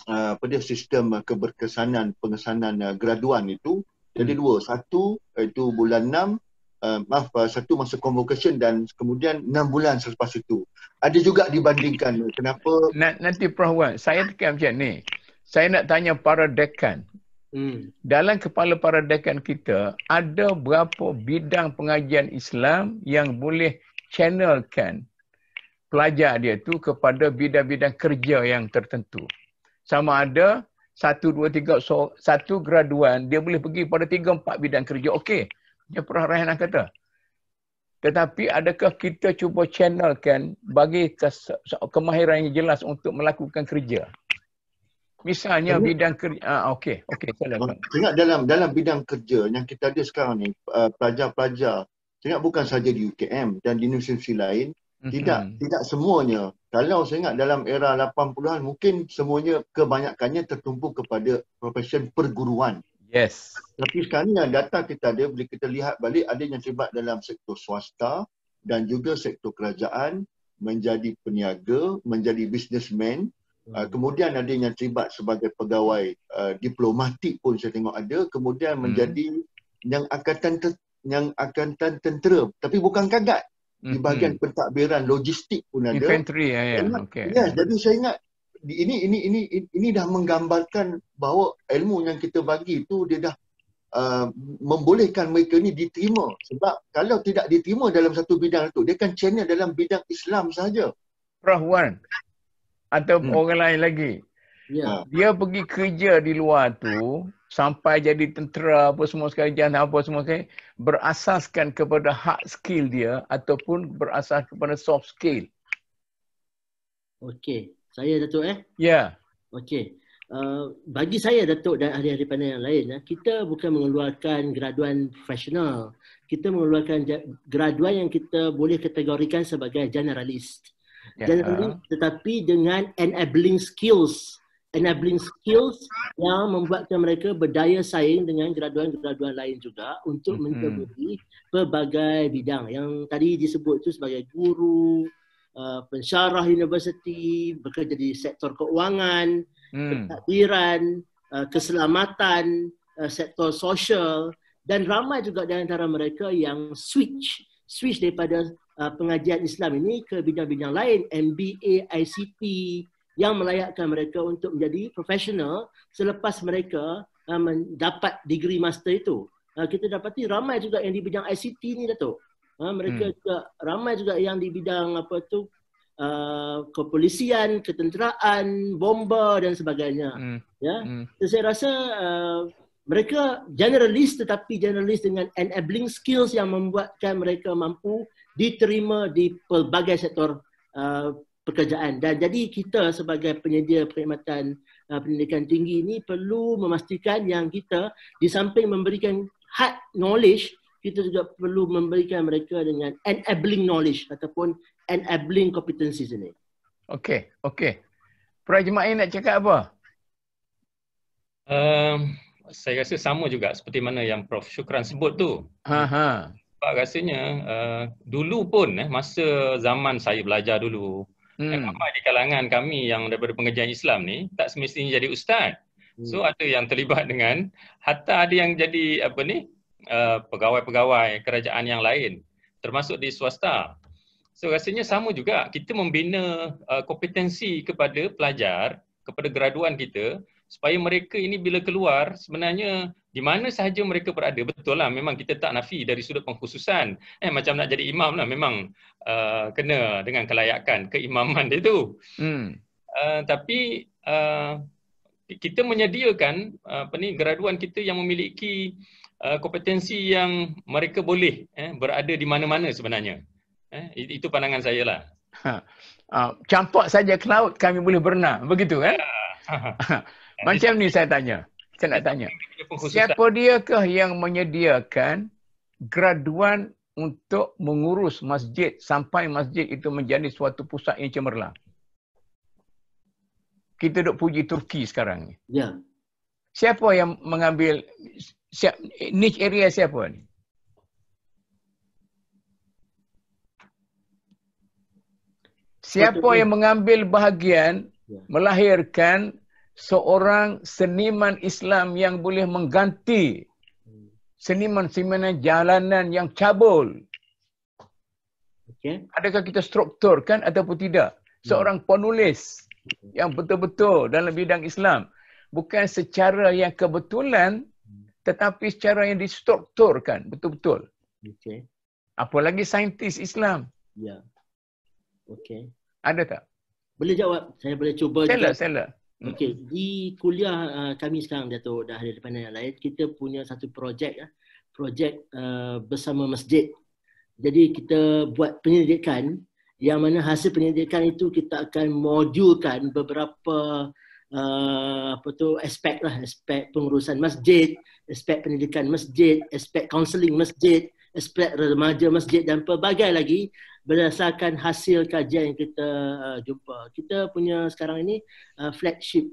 pada sistem keberkesanan pengesanan graduan itu jadi dua. Satu itu bulan 6, satu masa convocation, dan kemudian 6 bulan selepas itu. Ada juga dibandingkan. Kenapa? Nanti Prof Wan, saya tekan macam ni. Saya nak tanya para dekan. Dalam kepala para dekan kita, ada berapa bidang pengajian Islam yang boleh channelkan pelajar dia tu kepada bidang-bidang kerja yang tertentu? Sama ada 1, 2, 3, satu graduan, dia boleh pergi pada 3, 4 bidang kerja. Okey, dia Prof Rayhanah kata. Tetapi adakah kita cuba channelkan bagi kemahiran yang jelas untuk melakukan kerja? Misalnya bidang kerja, okey, silakan. Saya ingat dalam bidang kerja yang kita ada sekarang ni, pelajar-pelajar, saya ingat bukan saja di UKM dan di universiti lain, tidak semuanya. Kalau saya ingat dalam era 80-an, mungkin semuanya kebanyakannya tertumpu kepada profesion perguruan. Yes. Tapi sekarang ni data kita ada, bila kita lihat balik, ada yang terlibat dalam sektor swasta dan juga sektor kerajaan, menjadi peniaga, menjadi businessman. Kemudian ada yang terlibat sebagai pegawai diplomatik pun saya tengok ada. Kemudian menjadi yang angkatan tentera, tapi bukan kagat. Di bahagian pentadbiran logistik pun ada. Infantry, Ya, jadi saya ingat ini dah menggambarkan bahawa ilmu yang kita bagi itu dia dah membolehkan mereka ni diterima. Sebab kalau tidak diterima dalam satu bidang itu, dia akan channel dalam bidang Islam sahaja. Prof Wan atau orang lain lagi. Ya. Dia pergi kerja di luar tu sampai jadi tentera apa semua sekali, jangan apa semua sekali, berasaskan kepada hard skill dia ataupun berasas kepada soft skill. Okey, saya Datuk Ya. Okey. Bagi saya Datuk dan ahli-ahli panel yang lain, kita bukan mengeluarkan graduan profesional. Kita mengeluarkan graduan yang kita boleh kategorikan sebagai generalist. Generalist tetapi dengan enabling skills yang membuatkan mereka berdaya saing dengan graduan-graduan lain juga untuk menceburi pelbagai bidang yang tadi disebut itu sebagai guru, pensyarah universiti, bekerja di sektor keuangan, pentadbiran, keselamatan, sektor sosial, dan ramai juga di antara mereka yang switch daripada pengajian Islam ini ke bidang-bidang lain, MBA, ICT, yang melayakkan mereka untuk menjadi profesional selepas mereka mendapat degree master itu. Kita dapati ramai juga yang di bidang ICT ni Datuk. Mereka juga ramai juga yang di bidang apa tu kepolisian, ketenteraan, bomba dan sebagainya. So, saya rasa mereka generalis, tetapi generalis dengan enabling skills yang membuatkan mereka mampu diterima di pelbagai sektor pekerjaan. Dan jadi kita sebagai penyedia perkhidmatan pendidikan tinggi ini perlu memastikan yang kita di samping memberikan hard knowledge, kita juga perlu memberikan mereka dengan enabling knowledge ataupun enabling competencies ini. Okey. Prof. Jemaah nak cakap apa? Saya rasa sama juga seperti mana yang Prof. Syukran sebut tu. Sebab rasanya dulu pun masa zaman saya belajar dulu, ramai di kalangan kami yang daripada pengajian Islam ni tak semestinya jadi ustaz. So ada yang terlibat dengan, hatta ada yang jadi pegawai-pegawai kerajaan yang lain, termasuk di swasta. So rasanya sama juga, kita membina kompetensi kepada pelajar, kepada graduan kita, supaya mereka ini bila keluar sebenarnya di mana sahaja mereka berada. Betul lah, memang kita tak nafi dari sudut pengkhususan. Macam nak jadi imam lah, memang kena dengan kelayakan keimaman dia tu. Tapi kita menyediakan graduan kita yang memiliki kompetensi yang mereka boleh berada di mana-mana sebenarnya. Itu pandangan saya lah. Campak saja ke laut kami boleh berenang, begitu kan? Macam ni saya nak tanya. Siapa diakah yang menyediakan graduan untuk mengurus masjid sampai masjid itu menjadi suatu pusat yang cemerlang? Kita duk puji Turki sekarang ni. Ya. Siapa yang mengambil niche area siapa ni? Siapa yang mengambil bahagian melahirkan seorang seniman Islam yang boleh mengganti seniman-seniman jalanan yang cabul? Adakah kita strukturkan ataupun tidak? Seorang penulis yang betul-betul dalam bidang Islam, bukan secara yang kebetulan, tetapi secara yang distrukturkan betul-betul. Apalagi saintis Islam. Ya. Okey. Ada tak? Boleh jawab. Saya boleh cuba. Sela. Okey. Di kuliah kami sekarang, Datuk, dah ada di panel yang lain, kita punya satu projek bersama masjid. Jadi kita buat penyelidikan yang mana hasil penyelidikan itu kita akan modulkan beberapa aspek pengurusan masjid, aspek pendidikan masjid, aspek kaunseling masjid, aspek remaja masjid dan pelbagai lagi berdasarkan hasil kajian yang kita jumpa. Kita punya sekarang ini flagship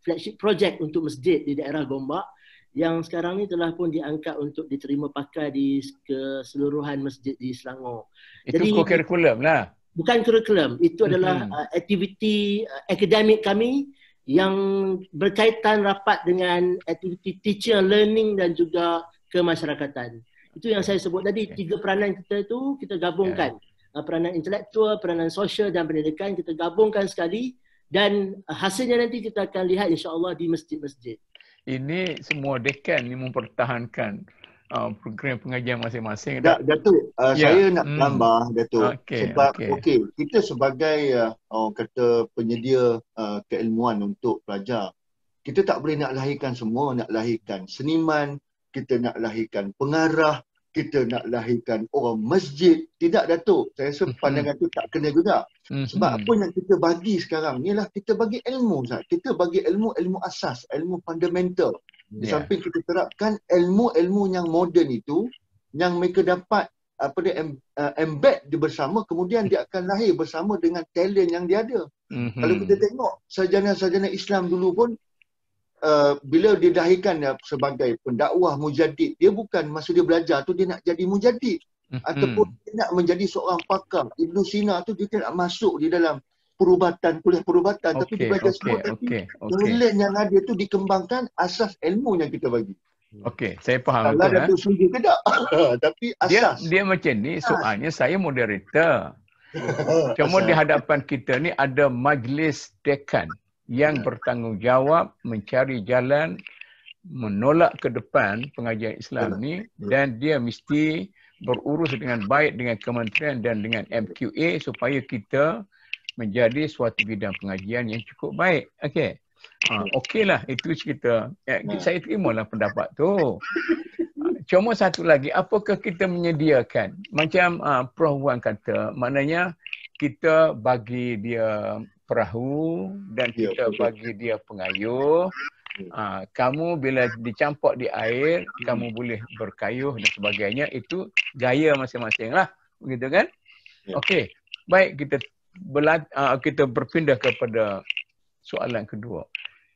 flagship project untuk masjid di daerah Gombak yang sekarang ni telah pun diangkat untuk diterima pakai di keseluruhan masjid di Selangor. Itu kurikulum lah. Bukan kurikulum, itu adalah aktiviti akademik kami yang berkaitan rapat dengan aktiviti teaching, learning dan juga kemasyarakatan. Itu yang saya sebut tadi, 3 peranan kita itu kita gabungkan. Peranan intelektual, peranan sosial dan pendidikan kita gabungkan sekali dan hasilnya nanti kita akan lihat insya-Allah di masjid-masjid. Ini semua dekan yang mempertahankan program pengajian masing-masing. Datuk, saya nak tambah, Datuk. Sebab kita sebagai kata penyedia keilmuan untuk pelajar, kita tak boleh nak lahirkan semua, nak lahirkan seniman, kita nak lahirkan pengarah, kita nak lahirkan orang masjid. Tidak, Datuk. Saya rasa pandangan tu tak kena juga. Sebab apa yang kita bagi sekarang ni ialah kita bagi ilmu. Kita bagi ilmu asas, ilmu fundamental. Di samping kita terapkan ilmu-ilmu yang moden itu, yang mereka dapat embed di bersama, kemudian dia akan lahir bersama dengan talent yang dia ada. Kalau kita tengok sarjana-sarjana Islam dulu pun, bila dia dilahirkan sebagai pendakwah mujaddid, dia bukan masa dia belajar tu dia nak jadi mujaddid ataupun dia nak menjadi seorang pakar. Ibn Sina tu dia nak masuk di dalam perubatan, kuliah perubatan, tapi dia belajar semua tapi talent yang ada tu dikembangkan asas ilmu yang kita bagi. Okey, saya faham. Kalau Datuk setuju ke tak? Tapi asas. Dia macam ni, soalnya saya moderator. Cuma di hadapan kita ni ada majlis dekan yang bertanggungjawab mencari jalan menolak ke depan pengajian Islam ni, dan dia mesti berurus dengan baik dengan kementerian dan dengan MQA supaya kita menjadi suatu bidang pengajian yang cukup baik. Okey. Okeylah, itu cerita. Saya terimalah pendapat tu. Cuma satu lagi, apakah kita menyediakan? Macam Prof Wan kata, maknanya kita bagi dia perahu dan kita bagi dia pengayuh. Kamu bila dicampak di air, kamu boleh berkayuh dan sebagainya. Itu gaya masing-masing lah. Begitu kan? Okey. Baik, kita berpindah kepada soalan kedua.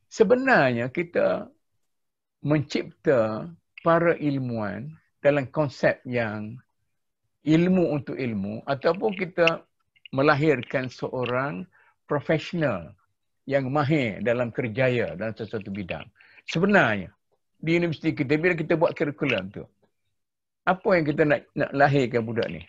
Sebenarnya kita mencipta para ilmuwan dalam konsep yang ilmu untuk ilmu ataupun kita melahirkan seorang profesional yang mahir dalam kerjaya dalam sesuatu bidang. Sebenarnya di universiti kita bila kita buat kurikulum tu, apa yang kita nak lahirkan budak ni?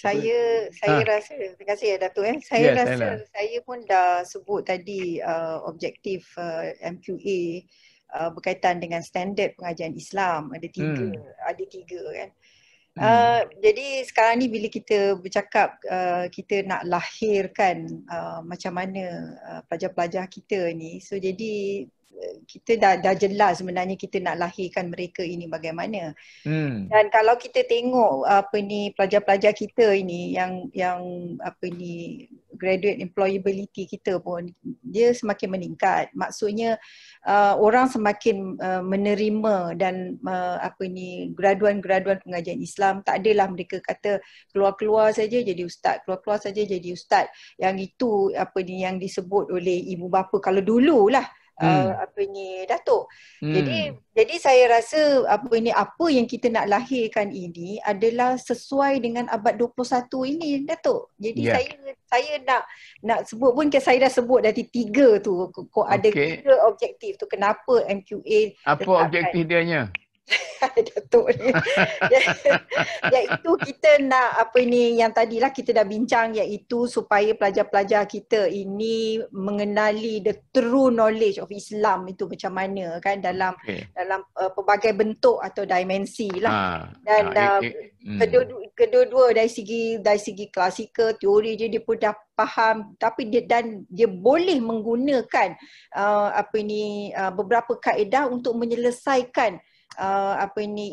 Saya rasa, terima kasih ya Datuk. Saya rasa saya pun dah sebut tadi objektif MQA berkaitan dengan standard pengajian Islam. Ada tiga kan. Jadi sekarang ni bila kita bercakap kita nak lahirkan macam mana pelajar-pelajar kita ni, so jadi kita dah jelas sebenarnya kita nak lahirkan mereka ini bagaimana. Dan kalau kita tengok pelajar-pelajar kita ini yang graduate employability kita pun dia semakin meningkat. Maksudnya orang semakin menerima dan graduan-graduan pengajian Islam. Tak adalah mereka kata keluar-keluar saja jadi ustaz, keluar-keluar saja jadi ustaz. Yang itu yang disebut oleh ibu bapa kalau dululah. Datuk. Jadi saya rasa apa yang kita nak lahirkan ini adalah sesuai dengan abad 21 ini, Datuk. Jadi saya nak sebut pun saya dah sebut dari 3 tu. Ada 3 objektif tu. Kenapa MQA apa objektif dianya? Datuk ni. Iaitu kita nak yang tadilah kita dah bincang, iaitu supaya pelajar-pelajar kita ini mengenali the true knowledge of Islam itu macam mana kan dalam pelbagai bentuk atau dimensi lah. Dan kedua-dua dari segi klasikal, teori dia pun dah faham, tapi dia boleh menggunakan beberapa kaedah untuk menyelesaikan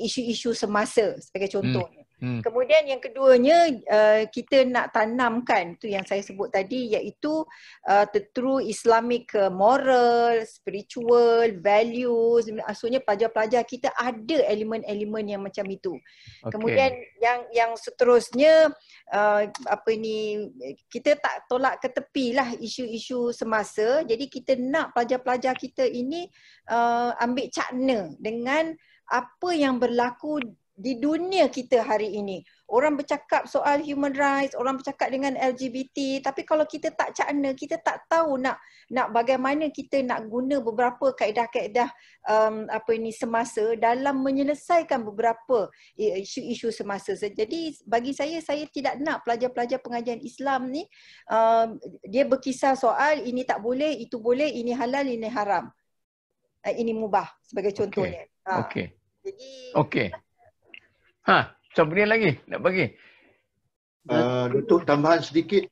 isu-isu semasa sebagai contohnya. Kemudian yang keduanya kita nak tanamkan tu yang saya sebut tadi, iaitu the true Islamic moral, spiritual, values. Maksudnya pelajar-pelajar kita ada elemen-elemen yang macam itu. Kemudian yang seterusnya kita tak tolak ke tepilah isu-isu semasa. Jadi kita nak pelajar-pelajar kita ini ambil cakna dengan apa yang berlaku di dunia kita hari ini. Orang bercakap soal human rights, orang bercakap dengan LGBT, tapi kalau kita tak cakna, kita tak tahu nak bagaimana kita nak guna beberapa kaedah-kaedah semasa dalam menyelesaikan beberapa isu-isu semasa. Jadi bagi saya tidak nak pelajar-pelajar pengajian Islam ni dia berkisar soal ini tak boleh, itu boleh, ini halal, ini haram, ini mubah sebagai contohnya. Okey. Siapa dia lagi nak bagi? Datuk tambahan sedikit.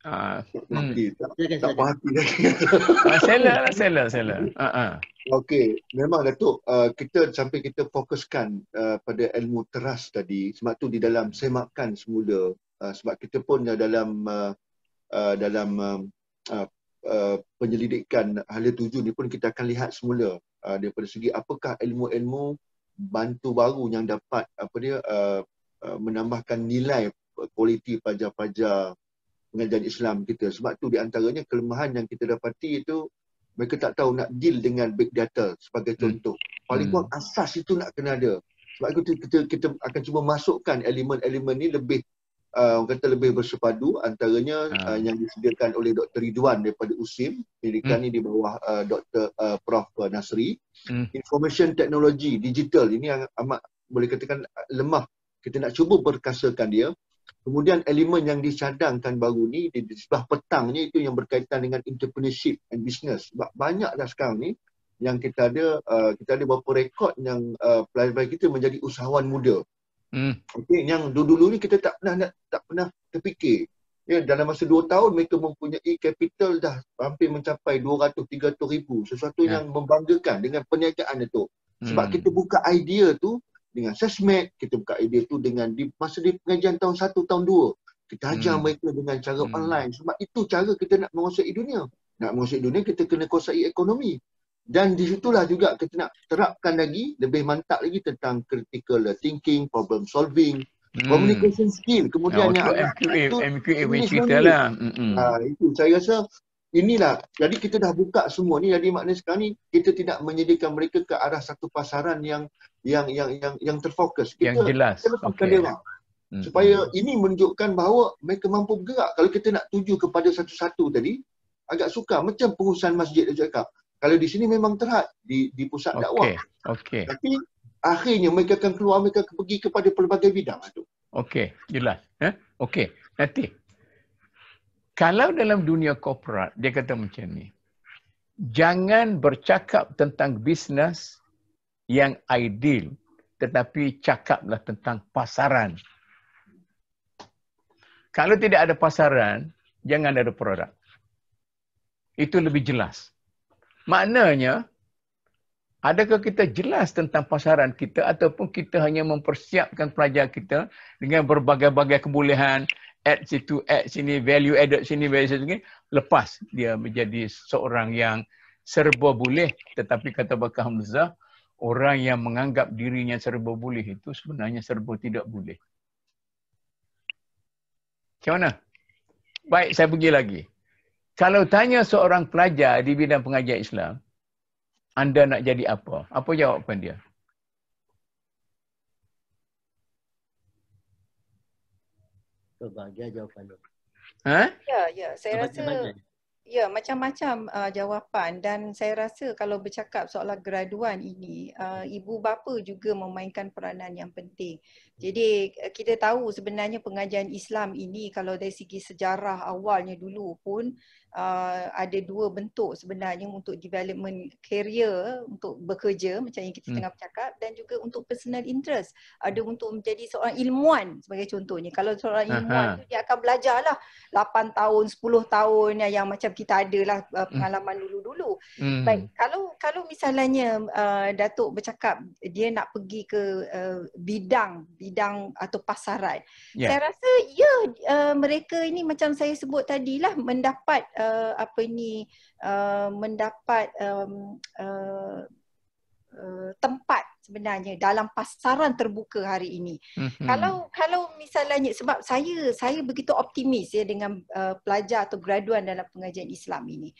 Tak berhati lagi. Sela. Okey, memang Datuk, kita sampai kita fokuskan pada ilmu teras tadi. Sebab tu di dalam semakkan semula, sebab kita pun dalam penyelidikan hala 7 ni pun kita akan lihat semula daripada segi apakah ilmu-ilmu bantu baru yang dapat menambahkan nilai kualiti pelajar-pelajar pengajian Islam kita. Sebab tu di antaranya kelemahan yang kita dapati itu mereka tak tahu nak deal dengan big data sebagai contoh. Paling kurang asas itu nak kena ada. Sebab itu kita akan cuba masukkan elemen-elemen ni lebih lebih bersepadu, antaranya yang disediakan oleh Dr. Ridwan daripada USIM. Pendidikan ni di bawah Dr. Prof. Nasri. Information technology, digital, ini yang amat boleh katakan lemah. Kita nak cuba perkasakan dia. Kemudian elemen yang dicadangkan baru ni di sebelah petangnya itu yang berkaitan dengan entrepreneurship and business. Sebab banyak dah sekarang ni yang kita ada beberapa rekod yang pelajar kita menjadi usahawan muda. Okey, yang dulu ni kita tak pernah terfikir. Ya, dalam masa 2 tahun mereka mempunyai capital dah hampir mencapai 200-300 ribu. Sesuatu yang membanggakan dengan perniagaan itu. Sebab kita buka idea tu dengan sesmed, kita buka idea tu dengan masa di pengajian tahun 1, tahun 2. Kita ajar mereka dengan cara online. Sebab itu cara kita nak menguasai dunia. Nak menguasai dunia, kita kena kuasai ekonomi. Dan di situlah juga kita nak terapkan lagi, lebih mantap lagi tentang critical thinking, problem solving, communication skill. Kemudian yang MQA punya cerita lah. Itu saya rasa inilah. Jadi kita dah buka semua ni. Jadi maknanya sekarang ni kita tidak menyediakan mereka ke arah satu pasaran yang terfokus. Kita, yang jelas. Supaya ini menunjukkan bahawa mereka mampu bergerak. Kalau kita nak tuju kepada satu-satu tadi, agak sukar. Macam pengurusan masjid dia cakap. Kalau di sini memang terhad di pusat dakwah. Tapi akhirnya mereka akan keluar, mereka akan pergi kepada pelbagai bidang itu. Okey, jelas. Okey, nanti. Kalau dalam dunia korporat, dia kata macam ni. Jangan bercakap tentang bisnes yang ideal, tetapi cakaplah tentang pasaran. Kalau tidak ada pasaran, jangan ada produk. Itu lebih jelas. Maknanya, adakah kita jelas tentang pasaran kita ataupun kita hanya mempersiapkan pelajar kita dengan berbagai-bagai kebolehan, add situ, add sini, value added sini, value sini, lepas dia menjadi seorang yang serba boleh. Tetapi kata Bakar Hamzah, orang yang menganggap dirinya serba boleh itu sebenarnya serba tidak boleh. Macam mana? Baik, saya pergi lagi. Kalau tanya seorang pelajar di bidang pengajian Islam, anda nak jadi apa? Apa jawapan dia? Berbagai jawapan. Ya, saya rasa ya macam-macam jawapan dan saya rasa kalau bercakap soalan graduan ini, ibu bapa juga memainkan peranan yang penting. Jadi kita tahu sebenarnya pengajian Islam ini kalau dari segi sejarah awalnya dulu pun ada dua bentuk sebenarnya untuk development career, untuk bekerja macam yang kita tengah bercakap, dan juga untuk personal interest. Ada untuk menjadi seorang ilmuwan sebagai contohnya. Kalau seorang ilmuwan tu dia akan belajarlah 8 tahun, 10 tahun yang macam kita adalah pengalaman dulu-dulu. Baik, kalau misalnya Datuk bercakap dia nak pergi ke bidang atau pasaran. Saya rasa mereka ini macam saya sebut tadilah mendapat mendapat tempat sebenarnya dalam pasaran terbuka hari ini. Kalau misalnya sebab saya begitu optimis ya dengan pelajar atau graduan dalam pengajian Islam ini.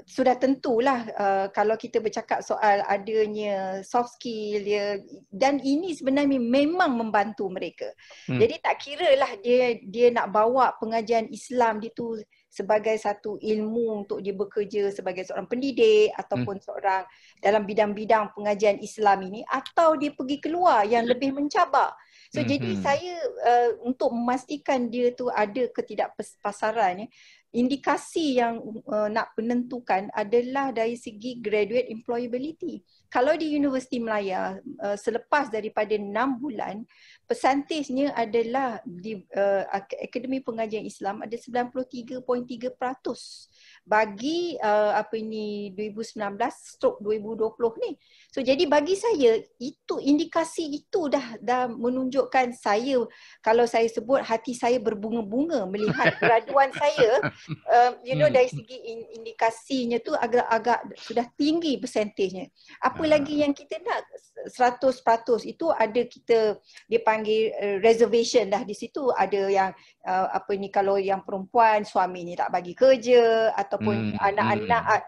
Sudah tentulah kalau kita bercakap soal adanya soft skill ya, dan ini sebenarnya memang membantu mereka. Jadi tak kiralah dia nak bawa pengajian Islam itu sebagai satu ilmu untuk dia bekerja sebagai seorang pendidik ataupun seorang dalam bidang-bidang pengajian Islam ini, atau dia pergi keluar yang lebih mencabar. So jadi saya untuk memastikan dia tu ada ketidakpasaran, indikasi yang nak menentukan adalah dari segi graduate employability. Kalau di Universiti Melaya selepas daripada 6 bulan, persentasenya adalah di Akademi Pengajian Islam ada 93.3% bagi 2019/2020 ni. So jadi bagi saya itu indikasi itu dah menunjukkan saya, kalau saya sebut hati saya berbunga-bunga melihat graduan saya, dari segi indikasinya tu agak sudah tinggi persentasenya. Apa lagi yang kita nak 100% itu ada kita dia panggil reservation dah di situ, ada yang kalau yang perempuan suami ni tak bagi kerja ataupun anak-anak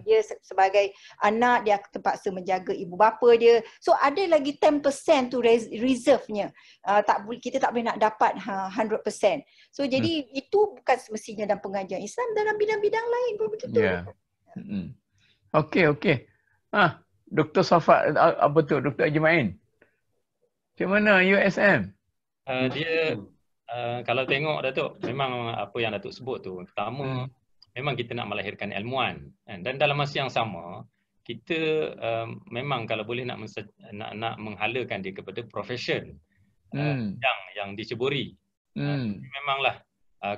dia sebagai anak dia terpaksa menjaga ibu bapa dia. So ada lagi 10% tu reserve-nya. Kita tak boleh nak dapat 100%. So jadi itu bukan semestinya dalam pengajian Islam, dalam bidang-bidang lain pun begitu. Okey. Dr. Safat, apa tu? Dr. Ajmain. Macam mana USM? Dia kalau tengok Datuk, memang apa yang Datuk sebut tu. Pertama, memang kita nak melahirkan ilmuwan, dan dalam masa yang sama kita memang kalau boleh nak menghalakan dia kepada profession yang diceburi. Memanglah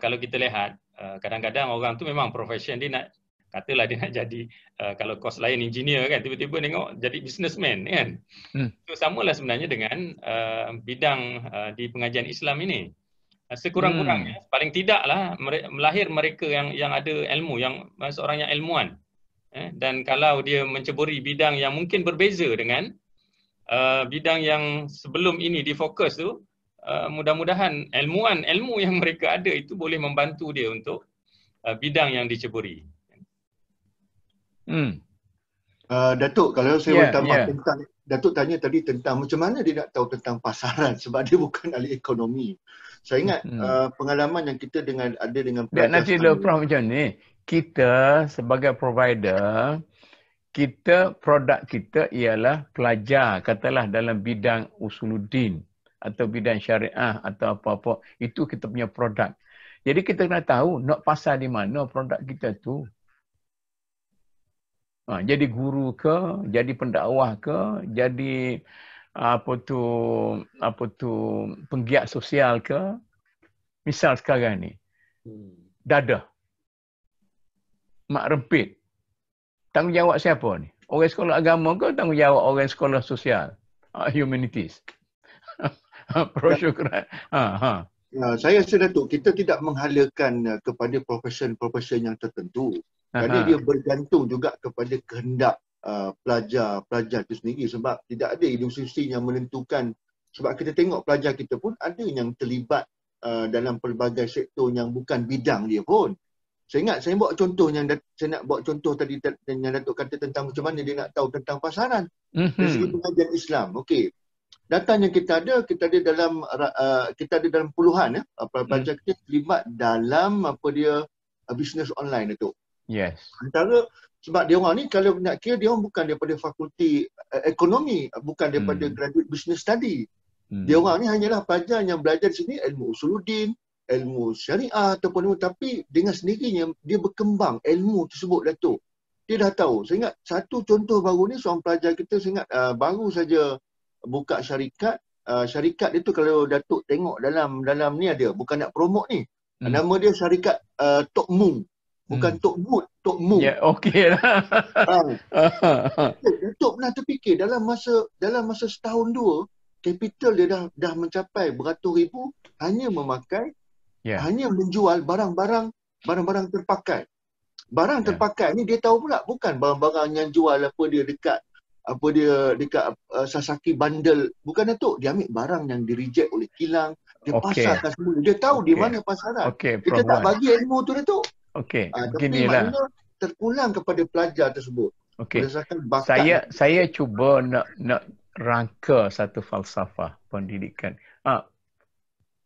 kalau kita lihat kadang-kadang orang tu memang profession dia nak, katalah dia nak jadi kalau kos lain engineer kan, tiba-tiba tengok jadi businessman kan. So samalah sebenarnya dengan bidang di pengajian Islam ini. Sekurang-kurangnya paling tidaklah melahir mereka yang ada ilmu, yang seorang yang ilmuwan. Dan kalau dia menceburi bidang yang mungkin berbeza dengan bidang yang sebelum ini difokus tu, mudah-mudahan ilmu yang mereka ada itu boleh membantu dia untuk bidang yang diceburi. Datuk, kalau saya boleh tambah tentang, Datuk tanya tadi tentang macam mana dia nak tahu tentang pasaran sebab dia bukan ahli ekonomi. Saya ingat pengalaman yang kita ada dengan pelajar. Nanti dulu Prof macam ni, kita sebagai provider, produk kita ialah pelajar, katalah dalam bidang usuluddin atau bidang syariah atau apa-apa, itu kita punya produk. Jadi kita kena tahu nak pasar di mana produk kita tu. Jadi guru ke, jadi pendakwah ke, jadi apa tu penggiat sosial ke. Misal sekarang ni, dadah, mak rempit, tanggungjawab siapa ni? Orang sekolah agama ke tanggungjawab orang sekolah sosial, humanities? Syukran. Saya rasa Datuk, kita tidak menghalakan kepada profession yang tertentu. Kerana dia bergantung juga kepada kehendak pelajar itu sendiri, sebab tidak ada institusi yang menentukan. Sebab kita tengok pelajar kita pun ada yang terlibat dalam pelbagai sektor yang bukan bidang dia pun. Saya ingat saya buat contoh saya nak buat contoh tadi yang Datuk kata tentang macam mana dia nak tahu tentang pasaran dari segi pengajian Islam. Okey. Data yang kita ada dalam puluhan pelajar kita terlibat dalam bisnes online Datuk. Yes. Antara sebab dia orang ni kalau nak kira dia orang bukan daripada fakulti ekonomi, bukan daripada graduate business study. Dia orang ni hanyalah pelajar yang belajar di sini ilmu usuluddin, ilmu syariah ataupun ilmu, tapi dengan sendirinya dia berkembang ilmu tersebut Datuk. Dia dah tahu. Saya ingat satu contoh baru ni seorang pelajar kita, saya ingat baru saja buka syarikat. Syarikat dia tu kalau Datuk tengok dalam ni ada, bukan nak promote ni. Nama dia syarikat Tok Mung. Bukan Tok Mut, Tok Mung. Ya, okey lah. Datuk pernah terfikir dalam masa setahun dua, capital dia dah mencapai beratus ribu hanya memakai, hanya menjual barang-barang terpakai. Barang terpakai ni dia tahu pula bukan barang-barang yang jual dekat Sasaki bundle. Bukan Datuk, dia ambil barang yang di reject oleh kilang, dia pasarkan semula. Dia tahu di mana pasaran. Kita tak bagi ilmu tu Datuk. Okey, beginilah. Terpulang kepada pelajar tersebut. Okey. Saya cuba nak rangka satu falsafah pendidikan.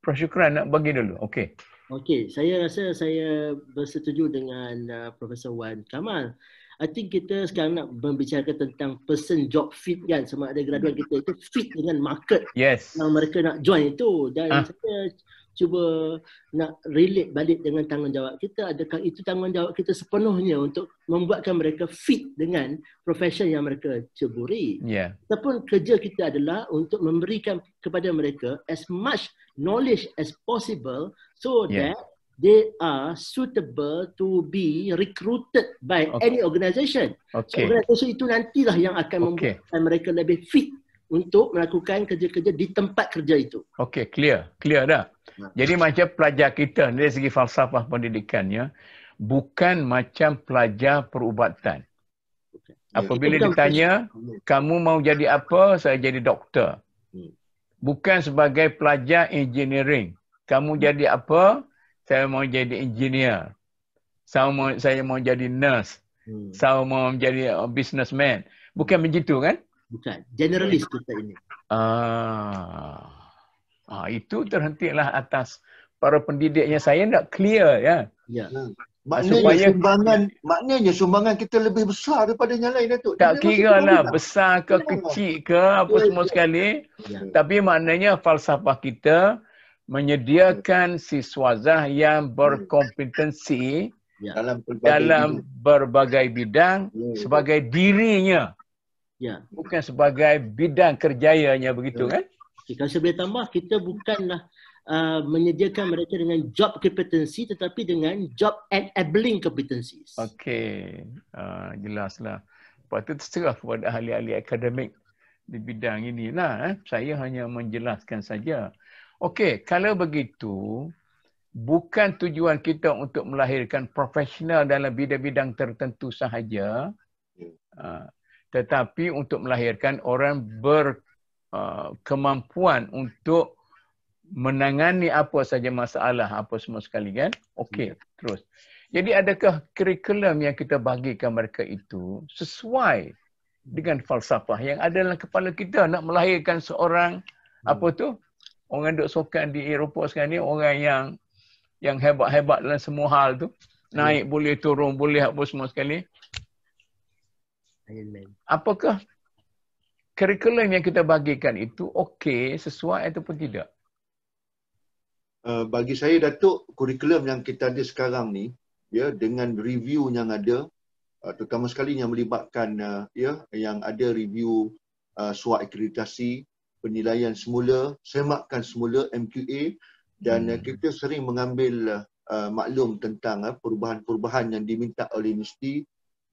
Prof Syukran nak bagi dulu. Okey. Okey, saya rasa saya bersetuju dengan Profesor Wan Kamal. I think kita sekarang nak membicarakan tentang person job fit kan, sama ada graduan kita itu fit dengan market yang mereka nak join itu. Dan saya cuba nak relate balik dengan tanggungjawab kita. Adakah itu tanggungjawab kita sepenuhnya untuk membuatkan mereka fit dengan profession yang mereka ceburi? Ataupun kerja kita adalah untuk memberikan kepada mereka as much knowledge as possible so that they are suitable to be recruited by any organisation. So, organisasi itu nantilah yang akan membuatkan mereka lebih fit untuk melakukan kerja-kerja di tempat kerja itu. Okey, clear dah. Jadi macam pelajar kita dari segi falsafah pendidikannya bukan macam pelajar perubatan. Apabila ditanya, kamu mau jadi apa? Saya jadi doktor. Bukan sebagai pelajar engineering. Kamu jadi apa? Saya mau jadi engineer. Saya mau jadi nurse. Saya mau menjadi businessman. Bukan begitu kan? Bukan. Generalis kita ini. Itu terhentilah atas para pendidiknya. Saya nak clear ya. Maknanya sumbangan kita lebih besar daripada yang lain Datuk. Tak kira lah besar ke kecil ke apa semua sekali. Tapi maknanya falsafah kita menyediakan siswazah yang berkompetensi dalam berbagai bidang sebagai dirinya. Bukan sebagai bidang kerjayanya, begitu kan? Kalau saya boleh tambah, kita bukanlah menyediakan mereka dengan job competency tetapi dengan job enabling competencies. Okey, jelaslah. Lepas tu terserah kepada ahli-ahli akademik di bidang inilah. Saya hanya menjelaskan saja. Okey, kalau begitu, bukan tujuan kita untuk melahirkan profesional dalam bidang-bidang tertentu sahaja, tetapi untuk melahirkan orang berkemampuan untuk menangani apa saja masalah, apa semua sekali kan? Okey, terus. Jadi adakah kurikulum yang kita bagikan mereka itu sesuai dengan falsafah yang ada dalam kepala kita nak melahirkan seorang apa tu? Orang duk sokan di Eropah sekarang ni, orang yang hebat-hebat dalam semua hal tu. Naik boleh, turun boleh, apa semua sekali. Apakah kurikulum yang kita bagikan itu okey, sesuai ataupun tidak? Bagi saya, Datuk, kurikulum yang kita ada sekarang ni, ya, dengan review yang ada, terutama sekali yang melibatkan yang ada review surat akreditasi, penilaian semula, semakkan semula MQA, dan kita sering mengambil maklum tentang perubahan-perubahan yang diminta oleh universiti.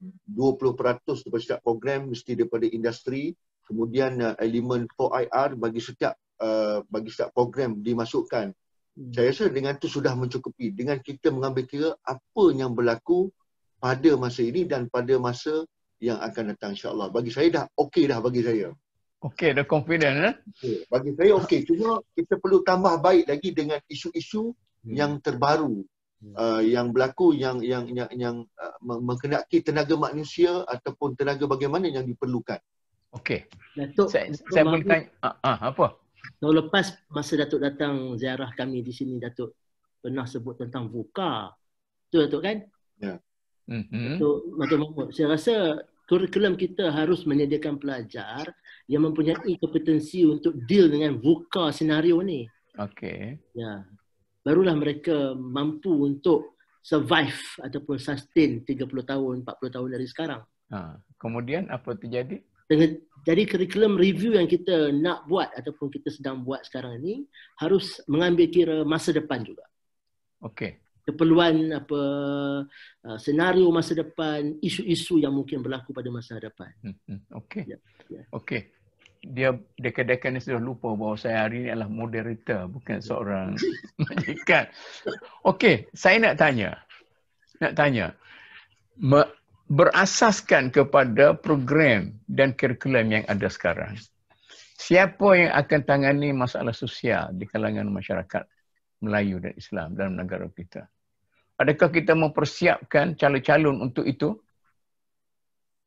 20% daripada setiap program mesti daripada industri, kemudian elemen 4IR bagi setiap program dimasukkan. Saya rasa dengan itu sudah mencukupi, dengan kita mengambil kira apa yang berlaku pada masa ini dan pada masa yang akan datang, insya-Allah. Bagi saya dah okey dah, bagi saya. Okey, dah confident Bagi saya okey, cuma kita perlu tambah baik lagi dengan isu-isu yang terbaru. Yang berlaku yang mengenai tenaga manusia ataupun tenaga bagaimana yang diperlukan. Okey. Datuk, saya boleh tanya apa? Tahun lepas masa Datuk datang ziarah kami di sini, Datuk pernah sebut tentang VUCA. Betul Datuk kan? Ya. Datuk Mahmud, saya rasa kurikulum kita harus menyediakan pelajar yang mempunyai kompetensi untuk deal dengan VUCA senario ni. Okey. Ya. Barulah mereka mampu untuk survive ataupun sustain 30 tahun, 40 tahun dari sekarang. Kemudian apa terjadi? Jadi kurikulum review yang kita nak buat ataupun kita sedang buat sekarang ni harus mengambil kira masa depan juga. Okey. Keperluan senario masa depan, isu-isu yang mungkin berlaku pada masa depan. Okey. Okey. Dia dekat-dekat ni sudah lupa bahawa saya hari ini adalah moderator, bukan seorang majikan. Okey, saya nak tanya. Berasaskan kepada program dan kurikulum yang ada sekarang, siapa yang akan tangani masalah sosial di kalangan masyarakat Melayu dan Islam dalam negara kita? Adakah kita mempersiapkan calon-calon untuk itu?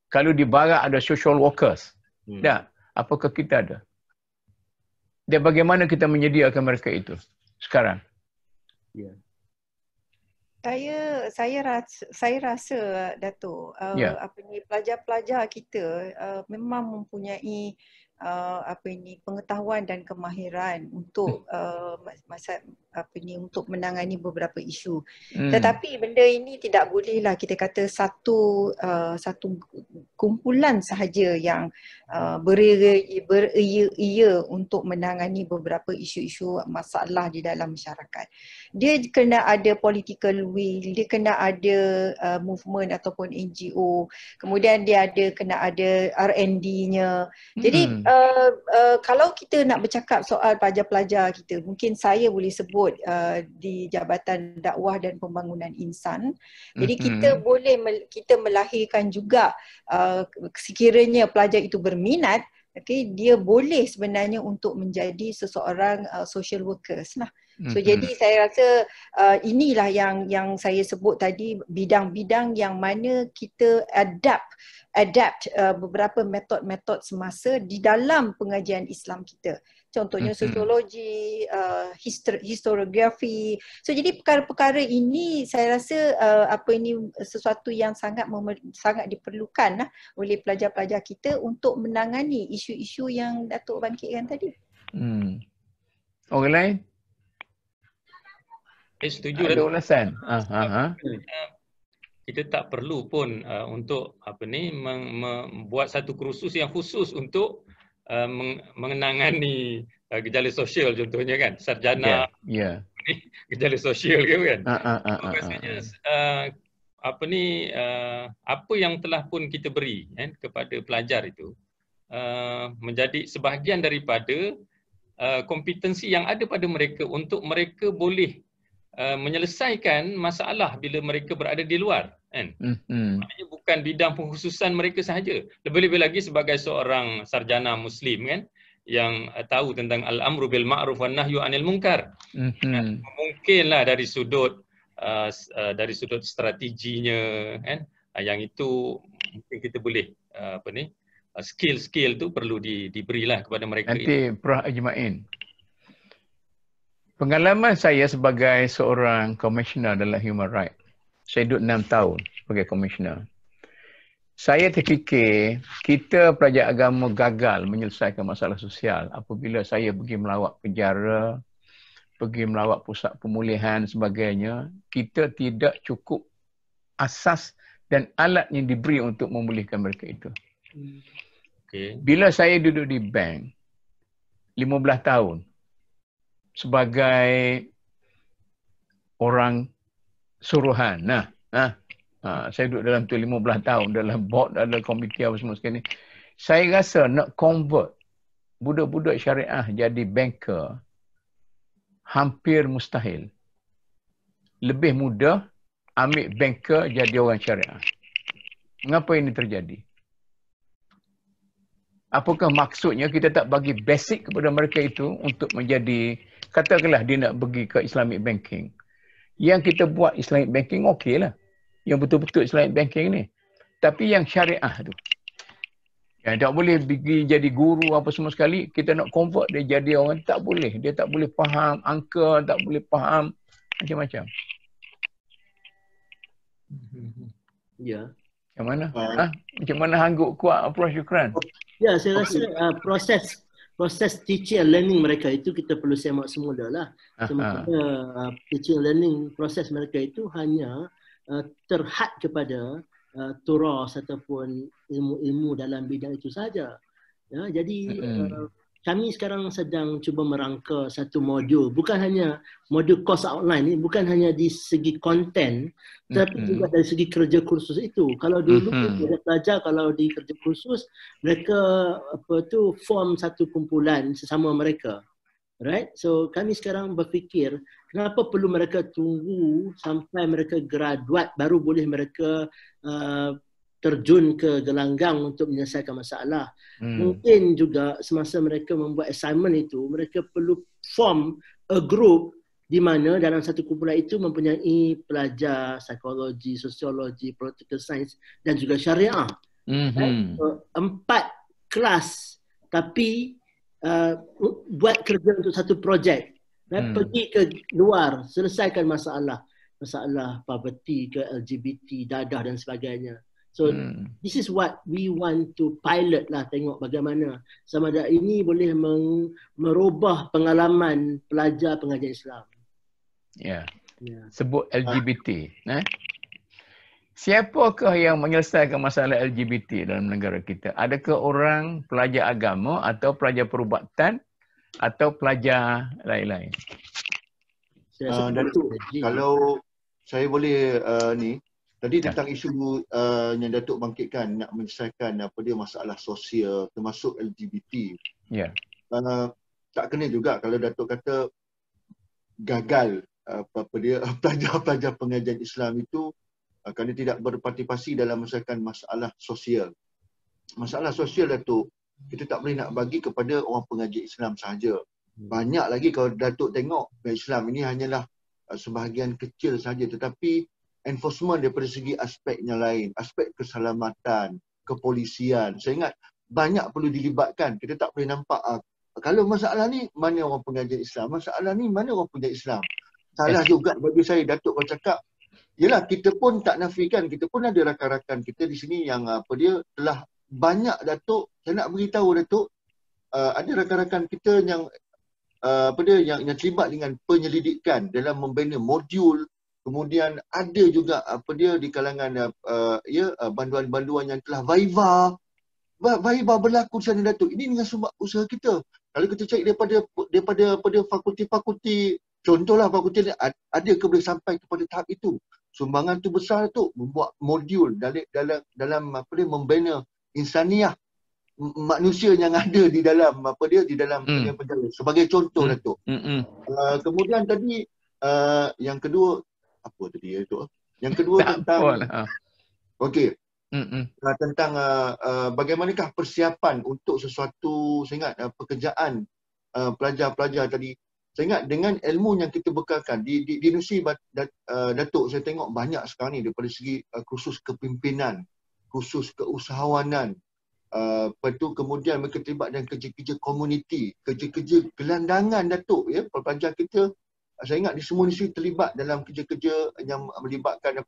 Kalau di barat ada social workers, tak? Apakah kita ada? Dan bagaimana kita menyediakan mereka itu sekarang? Ya. Saya rasa Datuk, pelajar-pelajar kita memang mempunyai pengetahuan dan kemahiran untuk untuk menangani beberapa isu. Tetapi benda ini tidak bolehlah kita kata satu kumpulan sahaja yang beria untuk menangani beberapa isu-isu masalah di dalam masyarakat. Dia kena ada political will, dia kena ada movement ataupun NGO, kemudian dia kena ada R&D-nya. Jadi kalau kita nak bercakap soal pelajar-pelajar kita, mungkin saya boleh sebut di Jabatan Dakwah dan Pembangunan Insan. Jadi kita boleh kita melahirkan juga sekiranya pelajar itu berminat, dia boleh sebenarnya untuk menjadi seseorang social workers lah. So jadi saya rasa inilah yang saya sebut tadi, bidang-bidang yang mana kita adapt beberapa metod-metod semasa di dalam pengajian Islam kita. Contohnya sosiologi, historiografi. So jadi perkara-perkara ini saya rasa sesuatu yang sangat diperlukan oleh pelajar-pelajar kita untuk menangani isu-isu yang Datuk bangkitkan tadi. Orang lain? Setuju. Ada ulasan. kita tak perlu pun untuk membuat satu kursus yang khusus untuk mengenangani gejala sosial contohnya kan, sarjana gejala sosial ke kan. Rasanya apa yang telah pun kita beri kan kepada pelajar itu menjadi sebahagian daripada kompetensi yang ada pada mereka untuk mereka boleh menyelesaikan masalah bila mereka berada di luar kan. Maknanya bukan bidang pengkhususan mereka sahaja. Lebih-lebih lagi sebagai seorang sarjana muslim kan yang tahu tentang al-amru bil ma'ruf wan nahyu anil munkar. Mungkinlah dari sudut strateginya kan yang itu mungkin kita boleh skill-skill tu perlu diberilah kepada mereka. Nanti Prof. Ajmain. Pengalaman saya sebagai seorang komisioner dalam human right. Saya duduk 6 tahun sebagai komisioner. Saya terfikir kita pelajar agama gagal menyelesaikan masalah sosial apabila saya pergi melawat penjara, pergi melawat pusat pemulihan sebagainya. Kita tidak cukup asas dan alat yang diberi untuk memulihkan mereka itu. Bila saya duduk di bank 15 tahun sebagai orang suruhan. Saya duduk dalam tu 15 tahun dalam board, dalam komiti apa semua sekali. Saya rasa nak convert budak-budak syariah jadi banker hampir mustahil. Lebih mudah ambil banker jadi orang syariah. Mengapa ini terjadi? Apakah maksudnya kita tak bagi basic kepada mereka itu untuk menjadi, katakanlah dia nak pergi ke Islamic banking. Yang kita buat Islamic banking okey lah. Yang betul-betul Islamic banking ni. Tapi yang syariah tu. Yang tak boleh pergi jadi guru apa semua sekali, kita nak convert dia jadi orang, tak boleh. Dia tak boleh faham angka, tak boleh faham macam-macam. Ya. Macam mana? Macam mana hangguk kuat Prof. Syukran? Ya, saya rasa proses teaching and learning mereka itu kita perlu semak semula lah. Sementara teaching and learning proses mereka itu hanya terhad kepada turas ataupun ilmu-ilmu dalam bidang itu saja. Ya, jadi kami sekarang sedang cuba merangka satu modul, bukan hanya modul course outline ni, bukan hanya di segi konten, tapi juga dari segi kerja kursus itu. Kalau dulu pelajar kalau di kerja kursus, mereka form satu kumpulan sesama mereka. Right? So kami sekarang berfikir, kenapa perlu mereka tunggu sampai mereka graduate baru boleh mereka terjun ke gelanggang untuk menyelesaikan masalah. Mungkin juga semasa mereka membuat assignment itu, mereka perlu form a group di mana dalam satu kumpulan itu mempunyai pelajar psikologi, sosiologi, political science dan juga syariah. So, 4 kelas tapi buat kerja untuk satu projek. Pergi ke luar, selesaikan masalah poverty ke LGBT, dadah dan sebagainya. So this is what we want to pilot lah, tengok bagaimana sama ada ini boleh merubah pengalaman pelajar pengajian Islam. Sebut LGBT. Siapakah yang menyelesaikan masalah LGBT dalam negara kita? Adakah orang pelajar agama atau pelajar perubatan atau pelajar lain-lain? Kalau saya boleh tadi tentang isu yang Datuk bangkitkan nak menyelesaikan masalah sosial termasuk LGBT. Tak kena juga kalau Datuk kata gagal pelajar-pelajar pengajian Islam itu kerana tidak berpartisipasi dalam menyelesaikan masalah sosial. Masalah sosial Datuk, kita tak boleh nak bagi kepada orang pengaji Islam sahaja. Banyak lagi kalau Datuk tengok Islam ini hanyalah sebahagian kecil sahaja, tetapi enforcement daripada segi aspeknya lain, aspek keselamatan, kepolisian. Saya ingat banyak perlu dilibatkan. Kita tak boleh nampak kalau masalah ni mana orang pengajian Islam, masalah ni mana orang pengajian Islam. Salah juga bagi saya Datuk kalau cakap, yelah kita pun tak nafikan, kita pun ada rakan-rakan kita di sini yang telah banyak Datuk, saya nak beritahu Datuk, ada rakan-rakan kita yang yang terlibat dengan penyelidikan dalam membina modul Kemudian ada juga di kalangan banduan-banduan yang telah Viva berlaku di sana Datuk. Ini dengan sebab usaha kita. Kalau kita cari daripada fakulti-fakulti, contohlah fakulti ada ke boleh sampai kepada tahap itu. Sumbangan tu besar tu membuat modul dalam membina insaniah manusia yang ada di dalam penjara. Sebagai contoh Datuk. Kemudian tadi yang kedua apa tadi Datuk? Yang kedua tentang okey. Tentang bagaimanakah persiapan untuk sesuatu, saya ingat pekerjaan pelajar-pelajar tadi. Saya ingat dengan ilmu yang kita bekalkan di industri Datuk, saya tengok banyak sekarang ni daripada segi kursus kepimpinan, kursus keusahawanan, lepas tu kemudian mereka terlibat dalam kerja-kerja komuniti, kerja-kerja gelandangan Datuk, ya, pelajar kita. Saya ingat di semua industri terlibat dalam kerja-kerja yang melibatkan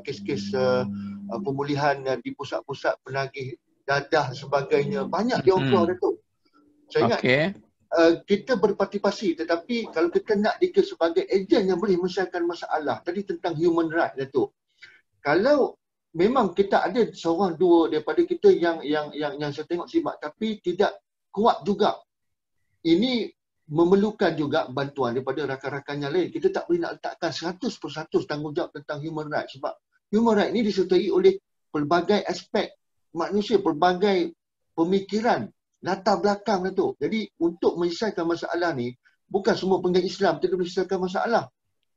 kes-kes pemulihan di pusat-pusat penagih dadah sebagainya. Banyak dia orang Datuk. Saya ingat kita berpartisipasi, tetapi kalau kita nak dikira sebagai ejen yang boleh menyelesaikan masalah tadi tentang human right Datuk. Kalau memang kita ada seorang dua daripada kita yang saya tengok sibat tapi tidak kuat juga. Ini memerlukan juga bantuan daripada rakan-rakan yang lain. Kita tak boleh nak letakkan 100% tanggungjawab tentang human right sebab human right ini disertai oleh pelbagai aspek manusia, pelbagai pemikiran, latar belakang Datuk. Jadi untuk menyelesaikan masalah ni, bukan semua pengajar Islam tidak boleh menyelesaikan masalah.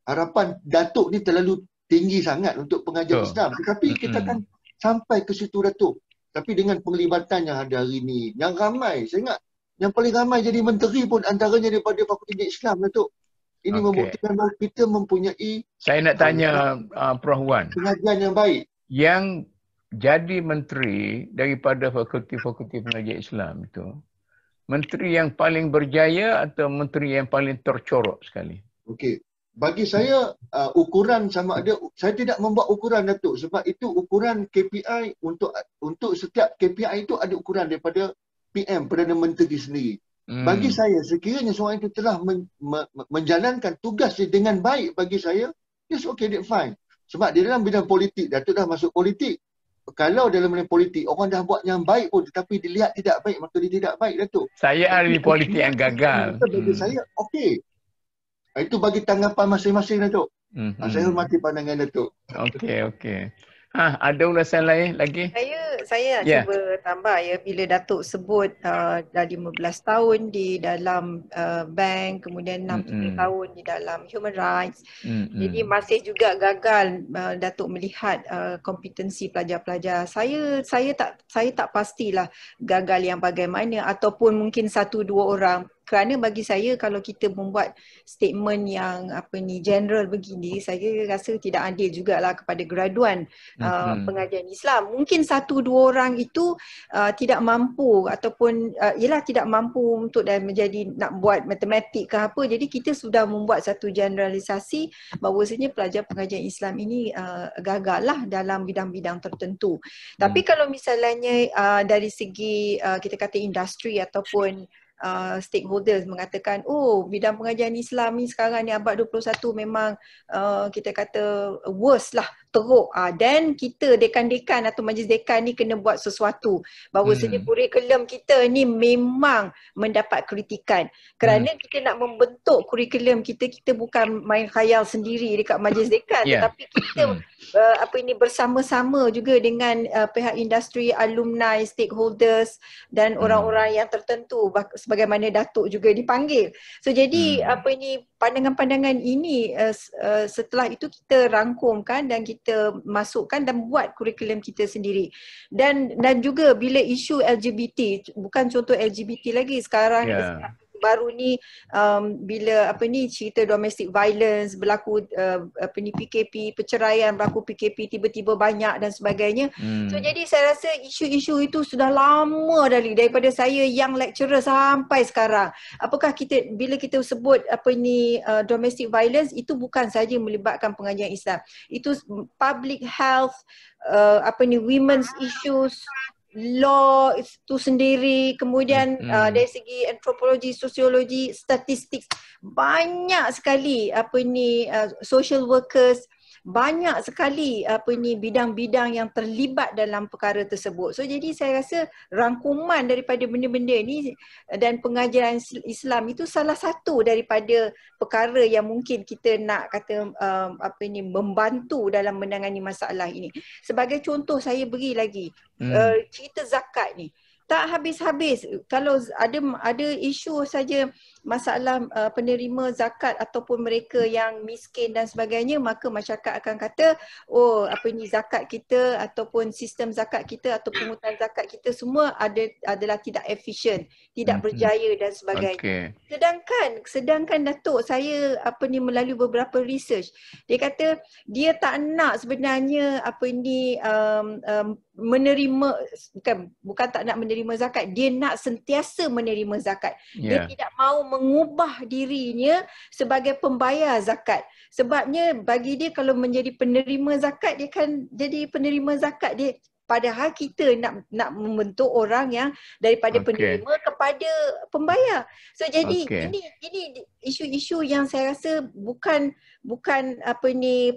Harapan Datuk ni terlalu tinggi sangat untuk pengajar Islam. Tetapi kita akan sampai ke situ Datuk. Tapi dengan penglibatan yang ada hari ni, yang ramai, saya ingat yang paling ramai jadi menteri pun antaranya daripada Fakulti Islam Datuk. Ini membuktikan bahawa kita mempunyai, saya nak tanya Prof Wan, pengajian yang baik. Yang jadi menteri daripada fakulti-fakulti pengajian Islam itu, menteri yang paling berjaya atau menteri yang paling tercorok sekali? Okey. Bagi saya ukuran sama ada, saya tidak membuat ukuran Datuk sebab itu ukuran KPI untuk setiap KPI itu ada ukuran daripada PM, Perdana Menteri sendiri. Bagi saya, sekiranya seorang itu telah menjalankan tugas dia dengan baik, bagi saya, it's okay, that's fine. Sebab di dalam bidang politik, Datuk dah masuk politik. Kalau dalam bidang politik, orang dah buat yang baik pun tetapi dilihat tidak baik, maka dia tidak baik Datuk. Saya ahli politik yang gagal. Bagi saya, okey. Itu bagi tanggapan masing-masing Datuk. Saya hormati pandangan Datuk. Okey. Ada ulasan lain lagi? Saya nak cuba tambah ya, bila Datuk sebut dah 15 tahun di dalam bank, kemudian 6-7 tahun di dalam human rights. Jadi masih juga gagal Datuk melihat kompetensi pelajar-pelajar. Saya tak pastilah gagal yang bagaimana ataupun mungkin 1-2 orang. Kerana bagi saya kalau kita membuat statement yang general begini, saya rasa tidak adil jugalah kepada graduan pengajian Islam. Mungkin 1-2 orang itu tidak mampu ataupun tidak mampu untuk menjadi nak buat matematik ke apa. Jadi kita sudah membuat satu generalisasi bahawasanya pelajar pengajian Islam ini gagal lah dalam bidang-bidang tertentu. Tapi kalau misalnya dari segi kita kata industri ataupun stakeholders mengatakan, bidang pengajian Islam ni sekarang ni abad 21 memang kita kata worst lah, teruk. Dan kita dekan-dekan atau majlis dekan ni kena buat sesuatu. Bahawasanya kurikulum kita ni memang mendapat kritikan. Kerana kita nak membentuk kurikulum kita, kita bukan main khayal sendiri dekat majlis dekan. Tetapi kita bersama-sama juga dengan pihak industri, alumni, stakeholders dan orang-orang yang tertentu, sebagaimana Datuk juga dipanggil. So jadi pandangan-pandangan ini setelah itu kita rangkumkan dan kita masukkan dan buat kurikulum kita sendiri. Dan juga bila isu LGBT, bukan contoh LGBT lagi sekarang, baru ni bila cerita domestic violence berlaku, PKP, perceraian berlaku, PKP tiba-tiba banyak dan sebagainya. So jadi saya rasa isu-isu itu sudah lama daripada saya yang lecturer sampai sekarang. Apakah bila kita sebut domestic violence, itu bukan saja melibatkan pengajian Islam. Itu public health, women's issues, law itu sendiri, kemudian dari segi antropologi, sosiologi, statistik, banyak sekali social workers, banyak sekali bidang-bidang yang terlibat dalam perkara tersebut. So jadi saya rasa rangkuman daripada benda-benda ni dan pengajaran Islam itu salah satu daripada perkara yang mungkin kita nak kata membantu dalam menangani masalah ini. Sebagai contoh saya beri lagi cerita zakat ni. Tak habis-habis. Kalau ada isu saja masalah penerima zakat ataupun mereka yang miskin dan sebagainya, maka masyarakat akan kata, oh zakat kita ataupun sistem zakat kita atau pungutan zakat kita semua adalah tidak efisien, tidak berjaya dan sebagainya. Sedangkan Datuk, saya melalui beberapa research, dia kata dia tak nak sebenarnya menerima, bukan tak nak menerima zakat, dia nak sentiasa menerima zakat. Dia tidak mahu mengubah dirinya sebagai pembayar zakat. Sebabnya bagi dia kalau menjadi penerima zakat, dia kan jadi penerima zakat. Dia padahal kita nak membentuk orang yang daripada penerima kepada pembayar. So jadi ini isu-isu yang saya rasa bukan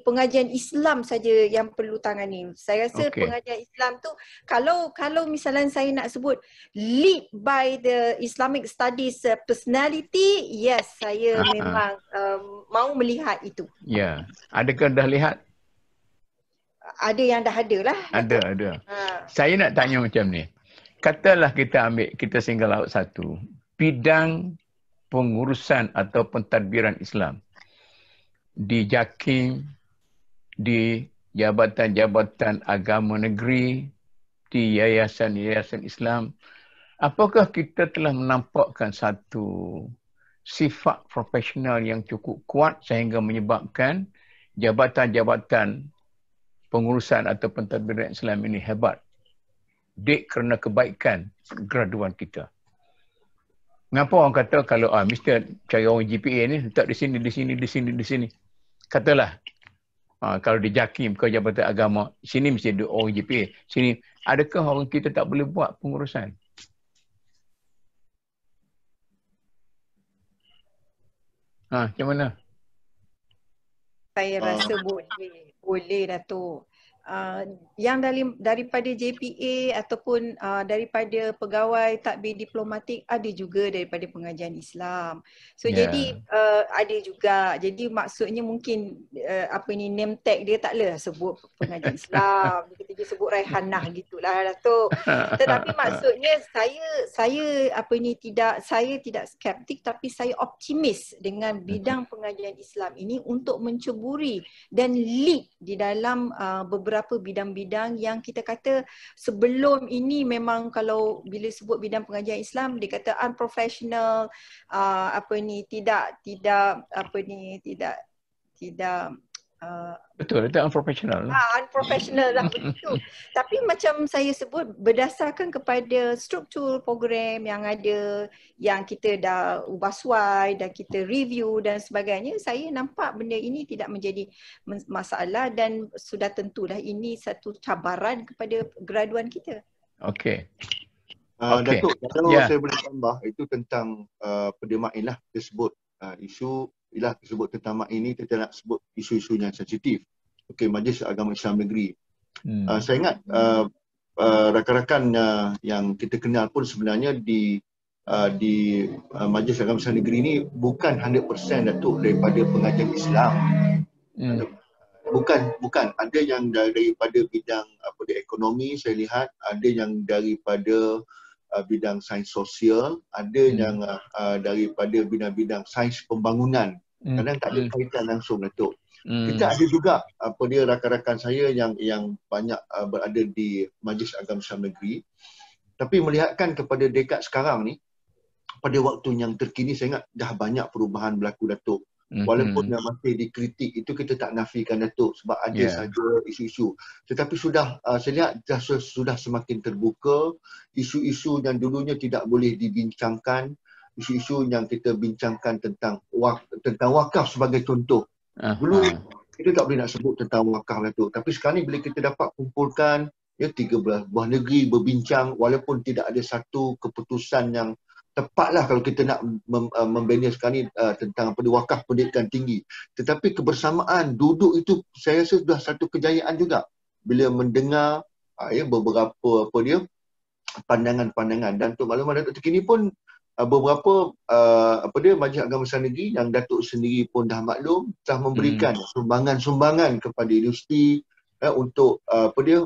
pengajian Islam saja yang perlu tangani. Saya rasa pengajian Islam tu kalau misalnya saya nak sebut lead by the Islamic studies personality, yes, saya memang mahu melihat itu. Ya. Adakah dah lihat? Ada yang dah ada lah. Ada. Saya nak tanya macam ni. Katalah kita single out satu. Bidang pengurusan atau pentadbiran Islam di JAKIM, di jabatan-jabatan agama negeri, di yayasan-yayasan Islam. Apakah kita telah menampakkan satu sifat profesional yang cukup kuat sehingga menyebabkan jabatan-jabatan pengurusan atau pentadbiran Islam ini hebat? Dek kerana kebaikan graduan kita. Kenapa orang kata kalau Mr. cari orang GPA ni letak di sini. Katalah kalau di JAKIM ke Jabatan Agama, sini mesti ada orang GPA. Sini, adakah orang kita tak boleh buat pengurusan? Macam mana? Saya rasa boleh Datuk. Yang daripada JPA ataupun daripada pegawai tadbir diplomatik, ada juga daripada pengajian Islam. So jadi ada juga. Jadi maksudnya mungkin name tag dia taklah sebut pengajian Islam. Dia sebut Raihanah gitulah Datuk. Tetapi maksudnya saya tidak skeptik, tapi saya optimis dengan bidang pengajian Islam ini untuk menceburi dan lead di dalam beberapa bidang-bidang yang kita kata sebelum ini memang kalau bila sebut bidang pengajian Islam dia kata unprofessional, betul, itu unprofessional. Unprofessional lah begitu. Tapi macam saya sebut, berdasarkan kepada struktur program yang ada, yang kita dah ubah suai dan kita review dan sebagainya, saya nampak benda ini tidak menjadi masalah dan sudah tentulah ini satu cabaran kepada graduan kita. Okey. Datuk, kalau saya boleh tambah, itu tentang pendermaan lah tersebut. Isu tersebut tentang mak ini, kita nak sebut isu-isu yang sensitif. Okey, Majlis Agama Islam Negeri. Saya ingat rakan-rakan yang kita kenal pun sebenarnya di Majlis Agama Islam Negeri ini bukan 100% Datuk daripada pengajian Islam. Bukan. Ada yang daripada bidang ekonomi saya lihat, ada yang daripada bidang sains sosial, ada yang daripada bidang-bidang sains pembangunan. Kadang tak ada kaitan langsung Datuk. Kita ada juga rakan-rakan saya yang banyak berada di Majlis Agama Islam Negeri. Tapi melihatkan kepada dekad sekarang ni, pada waktu yang terkini, saya ingat dah banyak perubahan berlaku Datuk. Walaupun yang masih dikritik itu kita tak nafikan Datuk, sebab ada saja isu-isu. Tetapi saya lihat sudah semakin terbuka. Isu-isu yang dulunya tidak boleh dibincangkan, isu-isu yang kita bincangkan tentang wakaf sebagai contoh. Dulu kita tak boleh nak sebut tentang wakaf Datuk. Tapi sekarang ni bila kita dapat kumpulkan ya 13 buah negeri berbincang, walaupun tidak ada satu keputusan yang tepatlah kalau kita nak membina sekarang ni tentang wakaf pendidikan tinggi. Tetapi kebersamaan duduk itu saya rasa sudah satu kejayaan juga bila mendengar ya beberapa pandangan-pandangan. Dan untuk makluman Datuk terkini pun beberapa Majlis Agama Besar Negeri yang Datuk sendiri pun dah maklum telah memberikan sumbangan-sumbangan kepada industri untuk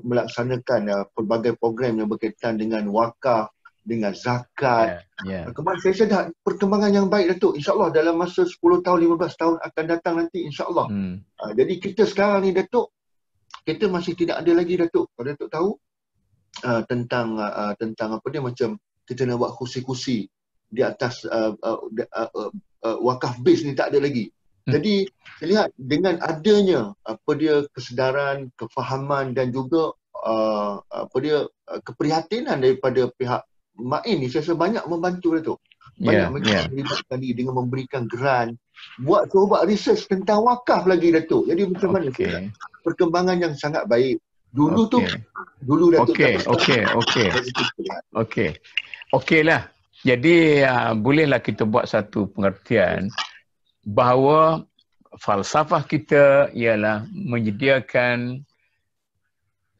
melaksanakan pelbagai program yang berkaitan dengan wakaf, dengan zakat. Kemarin saya dah perkembangan yang baik Datuk. InsyaAllah dalam masa 10 tahun, 15 tahun akan datang nanti insyaAllah. Jadi kita sekarang ni Datuk, kita masih tidak ada lagi Datuk. Kalau Datuk tahu tentang macam kita nak buat kursi-kursi di atas wakaf base ni tak ada lagi. Jadi saya lihat dengan adanya kesedaran, kefahaman dan juga keprihatinan daripada pihak MAIN ni, saya rasa banyak membantu Datuk. Banyak melibatkan diri dengan memberikan grant, buat research tentang wakaf lagi Datuk. Jadi macam mana perkembangan yang sangat baik. Dulu Datuk. Okey lah. Jadi bolehlah kita buat satu pengertian bahawa falsafah kita ialah menyediakan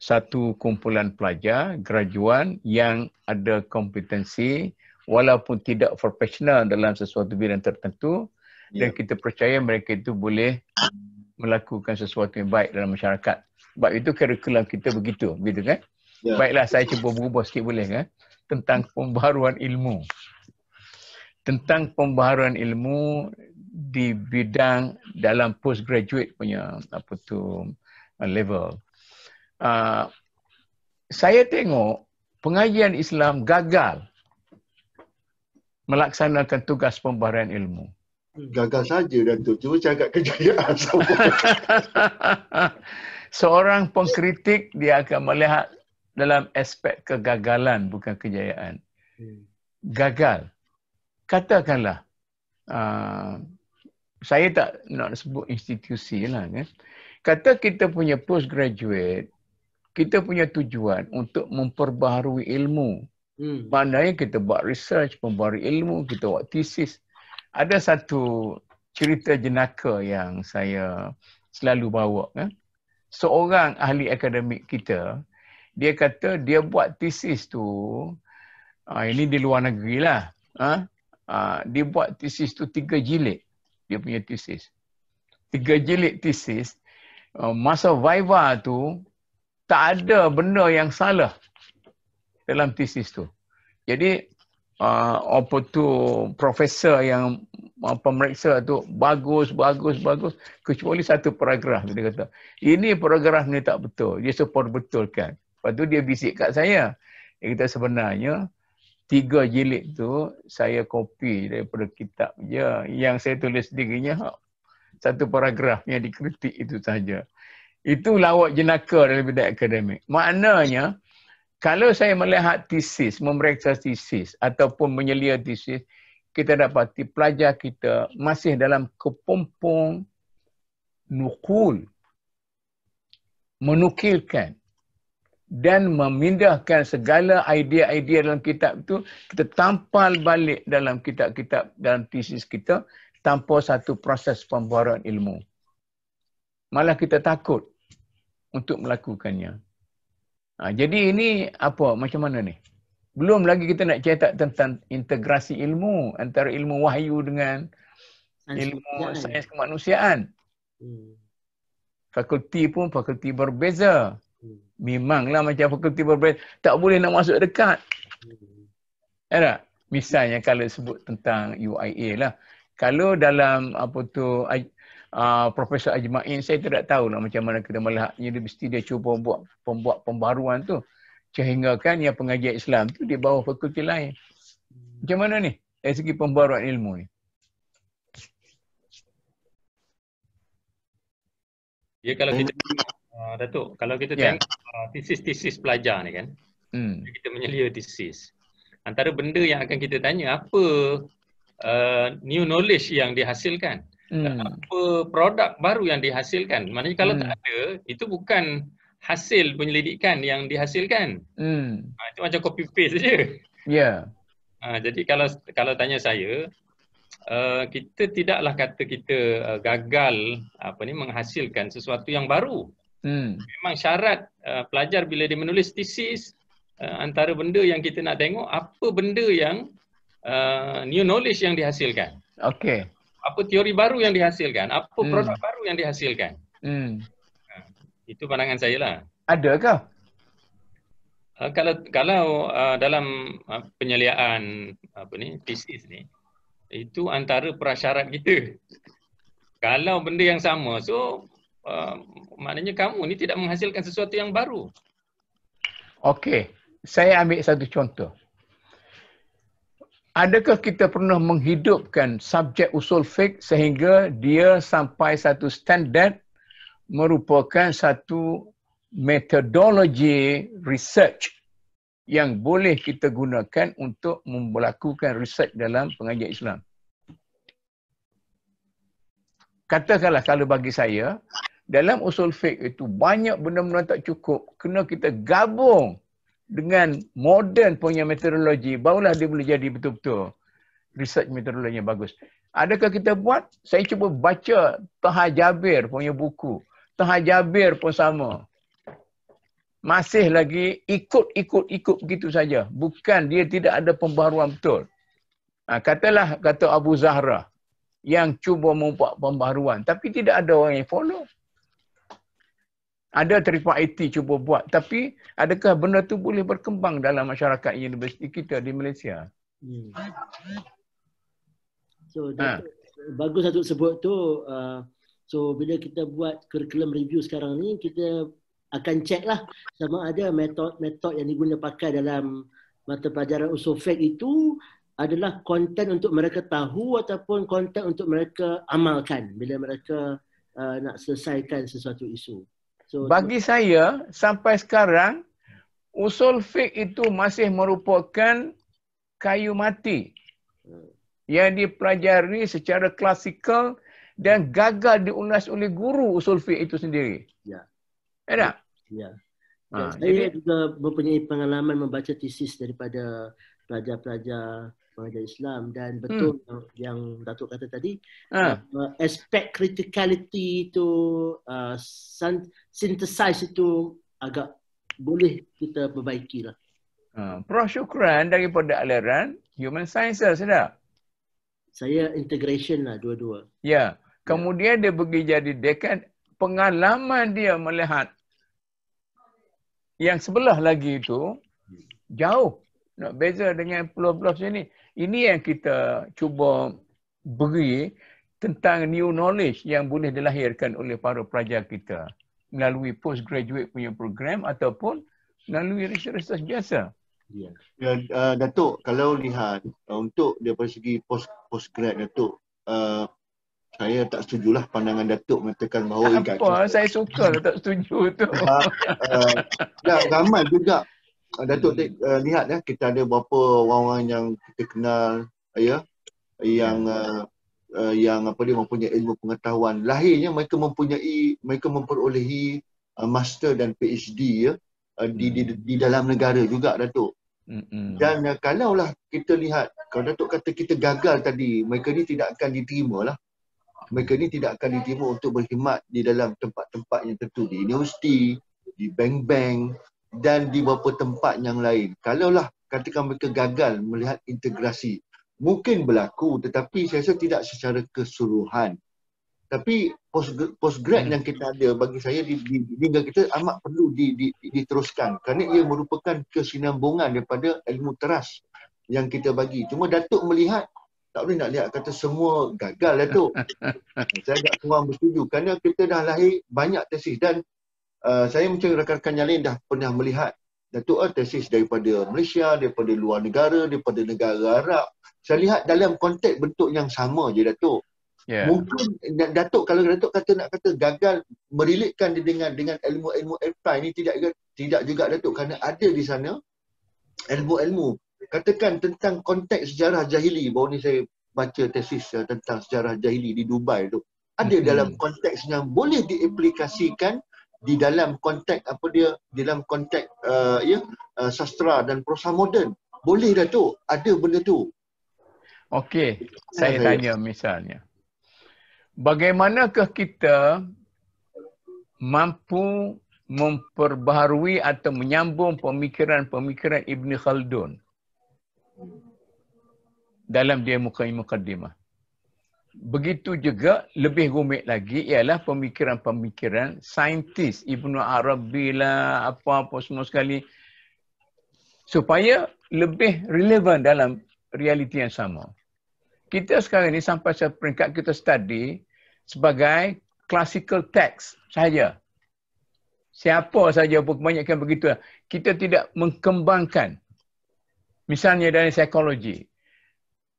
satu kumpulan pelajar, graduan yang ada kompetensi walaupun tidak profesional dalam sesuatu bidang tertentu, dan kita percaya mereka itu boleh melakukan sesuatu yang baik dalam masyarakat. Sebab itu kurikulum kita begitu kan? Baiklah, saya cuba berubah sikit boleh kan? Tentang pembaharuan ilmu. Tentang pembaharuan ilmu di bidang dalam postgraduate punya level. Saya tengok pengajian Islam gagal melaksanakan tugas pembaharuan ilmu. Gagal saja Datuk. Cuma cakap kejayaan sama. Seorang pengkritik dia akan melihat dalam aspek kegagalan bukan kejayaan. Gagal. Katakanlah saya tak nak sebut institusi lah kan. Kata kita punya postgraduate, kita punya tujuan untuk memperbaharui ilmu. Maknanya kita buat research, memperbaharui ilmu, kita buat tesis. Ada satu cerita jenaka yang saya selalu bawa kan. Seorang ahli akademik kita, dia kata dia buat tesis tu, ini di luar negeri lah. Dia buat tesis tu 3 jilid. Dia punya tesis. 3 jilid tesis. Masa viva tu, tak ada benda yang salah dalam tesis tu. Jadi, profesor yang pemeriksa tu bagus, kecuali satu paragraf. Dia kata, ini paragraf ni tak betul. Dia support betulkan. Lepas tu dia bisik kat saya. Dia kata sebenarnya 3 jilid tu saya kopi daripada kitab je. Yang saya tulis sendirinya satu paragraf yang dikritik itu saja. Itu lawak jenaka dalam bidang akademik. Maknanya kalau saya melihat tesis, memeriksa tesis ataupun menyelia tesis, kita dapati pelajar kita masih dalam kepompong nukul, menukilkan dan memindahkan segala idea-idea dalam kitab itu, kita tampal balik dalam kitab-kitab dalam tesis kita tanpa satu proses pembaharuan ilmu. Malah kita takut untuk melakukannya. Jadi ini apa? Macam mana ni? Belum lagi kita nak cetak tentang integrasi ilmu antara ilmu wahyu dengan ilmu sains kemanusiaan. Fakulti pun fakulti berbeza. Memanglah macam fakulti berbeza. Tak boleh nak masuk dekat. Tak? Misalnya kalau sebut tentang UIA lah. Kalau dalam Profesor Ajmain, saya tidak tahu lah macam mana kita melihatnya. Dia mesti dia cuba membuat pembaharuan tu. Sehingga kan yang pengajian Islam tu di bawah fakulti lain. Macam mana ni dari segi pembaharuan ilmu ni? Ya, kalau kita Datuk, kalau kita tengok tesis-tesis pelajar ni kan, kita menyelia tesis. Antara benda yang akan kita tanya, apa new knowledge yang dihasilkan? Apa produk baru yang dihasilkan? Maknanya kalau tak ada, itu bukan hasil penyelidikan yang dihasilkan. Itu macam copy paste saja. Ya. Jadi kalau tanya saya, kita tidaklah kata kita gagal menghasilkan sesuatu yang baru. Memang syarat pelajar bila dia menulis tesis, antara benda yang kita nak tengok apa benda yang new knowledge yang dihasilkan. Okey. Apa teori baru yang dihasilkan, apa produk baru yang dihasilkan. Itu pandangan saya lah. Adakah? Kalau dalam penyeliaan tesis ni, itu antara prasyarat kita. Kalau benda yang sama, so maknanya kamu ni tidak menghasilkan sesuatu yang baru. Okey, saya ambil satu contoh. Adakah kita pernah menghidupkan subjek usul fiqh sehingga dia sampai satu standard merupakan satu metodologi research yang boleh kita gunakan untuk melakukan research dalam pengajian Islam? Katakanlah kalau bagi saya, dalam usul fiqh itu banyak benda-benda tak cukup. Kena kita gabung dengan moden punya metodologi, barulah dia boleh jadi betul-betul research metodologi yang bagus. Adakah kita buat? Saya cuba baca Taha Jabir punya buku. Taha Jabir pun sama. Masih lagi ikut begitu saja. Bukan, dia tidak ada pembaharuan betul. Kata Abu Zahra yang cuba membuat pembaharuan, tapi tidak ada orang yang follow. Ada Tariqah IT cuba buat, tapi adakah benda tu boleh berkembang dalam masyarakat universiti kita di Malaysia? So, bagus Datuk sebut tu. So, bila kita buat curriculum review sekarang ni, kita akan cek lah sama ada metod yang diguna pakai dalam mata pelajaran usul fiqh itu adalah konten untuk mereka tahu ataupun konten untuk mereka amalkan bila mereka nak selesaikan sesuatu isu. So, bagi saya, sampai sekarang, usul fiqh itu masih merupakan kayu mati yang dipelajari secara klasikal dan gagal diulas oleh guru usul fiqh itu sendiri. Ya. Tak? Ya. Saya juga mempunyai pengalaman membaca tesis daripada pelajar-pelajar pengajian Islam dan betul yang Datuk kata tadi, aspek criticality itu, synthesize itu agak boleh kita perbaiki lah. Prof Syukran daripada aliran Human Sciences, tak? Saya integration lah dua-dua. Ya. Kemudian dia pergi jadi dekan, pengalaman dia melihat yang sebelah lagi itu jauh. Nak beza dengan pulau-pulau sini. Ini yang kita cuba beri tentang new knowledge yang boleh dilahirkan oleh para pelajar kita melalui postgraduate punya program ataupun melalui research biasa. Ya, Datuk, kalau lihat untuk daripada segi postgrad, Datuk, saya tak setujulah pandangan Datuk mengatakan bahawa apa, saya suka tak setuju tu. Ramai juga Datuk lihat kita ada beberapa orang-orang yang kita kenal yang dia mempunyai ilmu pengetahuan. Lahirnya mereka memperolehi master dan PhD di dalam negara juga, Datuk. Dan kalaulah kita lihat, kalau Datuk kata kita gagal tadi, mereka ni tidak akan diterima lah. Mereka ni tidak akan diterima untuk berkhidmat di dalam tempat-tempat yang tentu, di universiti, di bank-bank dan di beberapa tempat yang lain. Kalaulah katakan mereka gagal melihat integrasi, mungkin berlaku, tetapi saya rasa tidak secara keseluruhan. Tapi postgrad yang kita ada, bagi saya di negara kita amat perlu diteruskan kerana ia merupakan kesinambungan daripada ilmu teras yang kita bagi. Cuma Datuk melihat, tak boleh nak lihat kata semua gagal, Datuk. Saya agak kurang bersetuju kerana kita dah lahir banyak tesis dan saya macam rakan-rakan yang lain dah pernah melihat, Datuk, tesis daripada Malaysia, daripada luar negara, daripada negara Arab. Saya lihat dalam konteks bentuk yang sama je, Datuk. Yeah. Mungkin Datuk, kalau Datuk nak kata gagal merelitkan dia dengan ilmu-ilmu apply ni tidak juga, Datuk, kerana ada di sana ilmu-ilmu. Katakan tentang konteks sejarah jahili, baru ni saya baca tesis tentang sejarah jahili di Dubai tu. Ada dalam konteks yang boleh diaplikasikan di dalam konteks apa dia, dalam konteks sastra dan prosa moden. Boleh dah tu, ada benda tu. Okey, saya tanya misalnya, bagaimanakah kita mampu memperbaharui atau menyambung pemikiran-pemikiran Ibn Khaldun dalam dia mukaddimah. Begitu juga lebih rumit lagi ialah pemikiran-pemikiran saintis Ibn Arabi lah, apa-apa semua sekali, supaya lebih relevan dalam realiti yang sama. Kita sekarang ni sampai peringkat kita study sebagai classical text sahaja. Siapa saja kebanyakan begitu. Kita tidak mengkembangkan. Misalnya dari psikologi.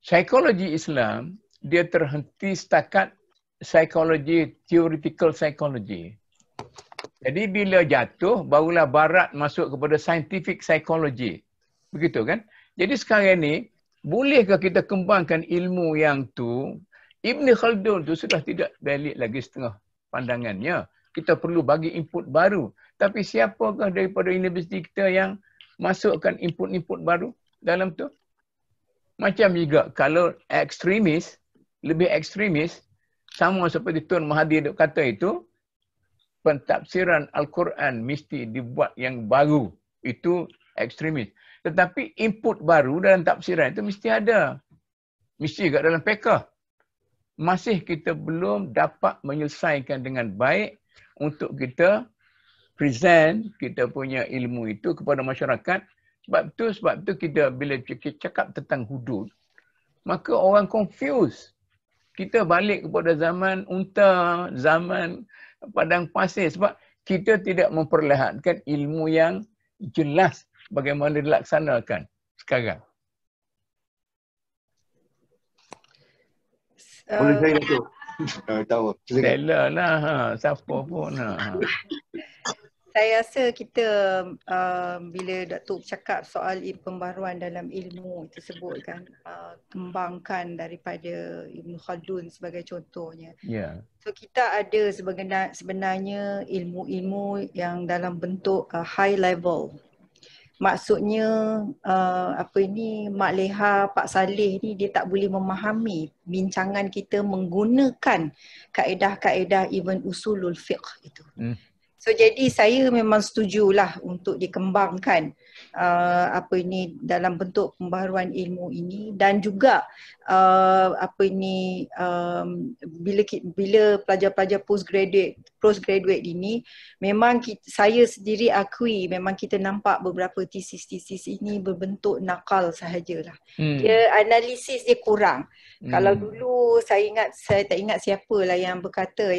Psikologi Islam, dia terhenti setakat psikologi, theoretical psychology. Jadi bila jatuh, barulah Barat masuk kepada scientific psychology. Begitu kan? Jadi sekarang ni, bolehkah kita kembangkan ilmu yang tu? Ibn Khaldun tu sudah tidak valid lagi setengah pandangannya. Kita perlu bagi input baru. Tapi siapakah daripada universiti kita yang masukkan input-input baru dalam tu? Macam juga kalau ekstremis, lebih ekstremis, sama seperti Tun Mahathir kata itu, pentafsiran Al-Quran mesti dibuat yang baru. Itu ekstremis. Tetapi input baru dalam tafsiran itu mesti ada. Mesti juga dalam fiqh. Masih kita belum dapat menyelesaikan dengan baik untuk kita present kita punya ilmu itu kepada masyarakat. Sebab tu kita bila kita cakap tentang hudud, maka orang confuse. Kita balik kepada zaman unta, zaman padang pasir sebab kita tidak memperlihatkan ilmu yang jelas bagaimana dilaksanakan sekarang. Boleh saya tu? Tahu. Stella lah, siapa pun. Saya rasa kita bila Datuk cakap soal pembaharuan dalam ilmu tersebut kan, kembangkan daripada Ibn Khaldun sebagai contohnya. Yeah. So kita ada sebenarnya ilmu-ilmu yang dalam bentuk high level. Maksudnya Mak Leha, Pak Saleh ni dia tak boleh memahami bincangan kita menggunakan kaedah-kaedah even usulul fiqh itu. So jadi saya memang setujulah untuk dikembangkan dalam bentuk pembaharuan ilmu ini, dan juga bila pelajar-pelajar postgraduate ini memang saya sendiri akui memang kita nampak beberapa tesis ini berbentuk nakal sahajalah. Dia analisis dia kurang. Kalau dulu saya tak ingat siapalah yang berkata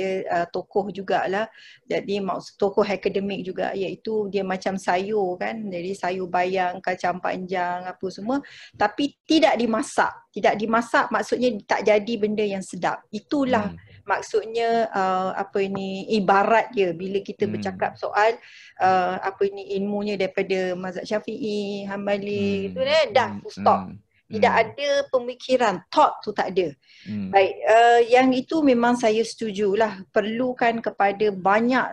tokoh jugalah, jadi tokoh akademik juga, iaitu dia macam sayur kan, jadi sayur bayang, kacang panjang apa semua, tapi tidak dimasak maksudnya tak jadi benda yang sedap. Itulah maksudnya ibarat dia bila kita bercakap soal ilmunya daripada mazhab Syafi'i, Hambali itu dah full stop. Tidak ada pemikiran, thought tu tak ada. Baik, yang itu memang saya setujulah, perlukan kepada banyak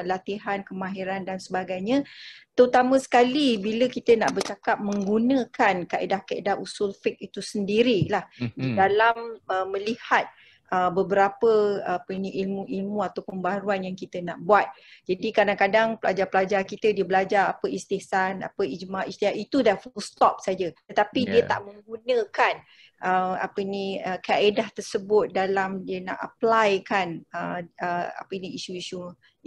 latihan, kemahiran dan sebagainya. Terutama sekali bila kita nak bercakap menggunakan kaedah-kaedah usul fiqh itu sendirilah dalam melihat beberapa ilmu-ilmu atau pembaharuan yang kita nak buat. Jadi kadang-kadang pelajar-pelajar kita dia belajar apa istihsan, apa ijma', ijtihad, itu dah full stop saja. Tetapi dia tak menggunakan kaedah tersebut dalam dia nak applykan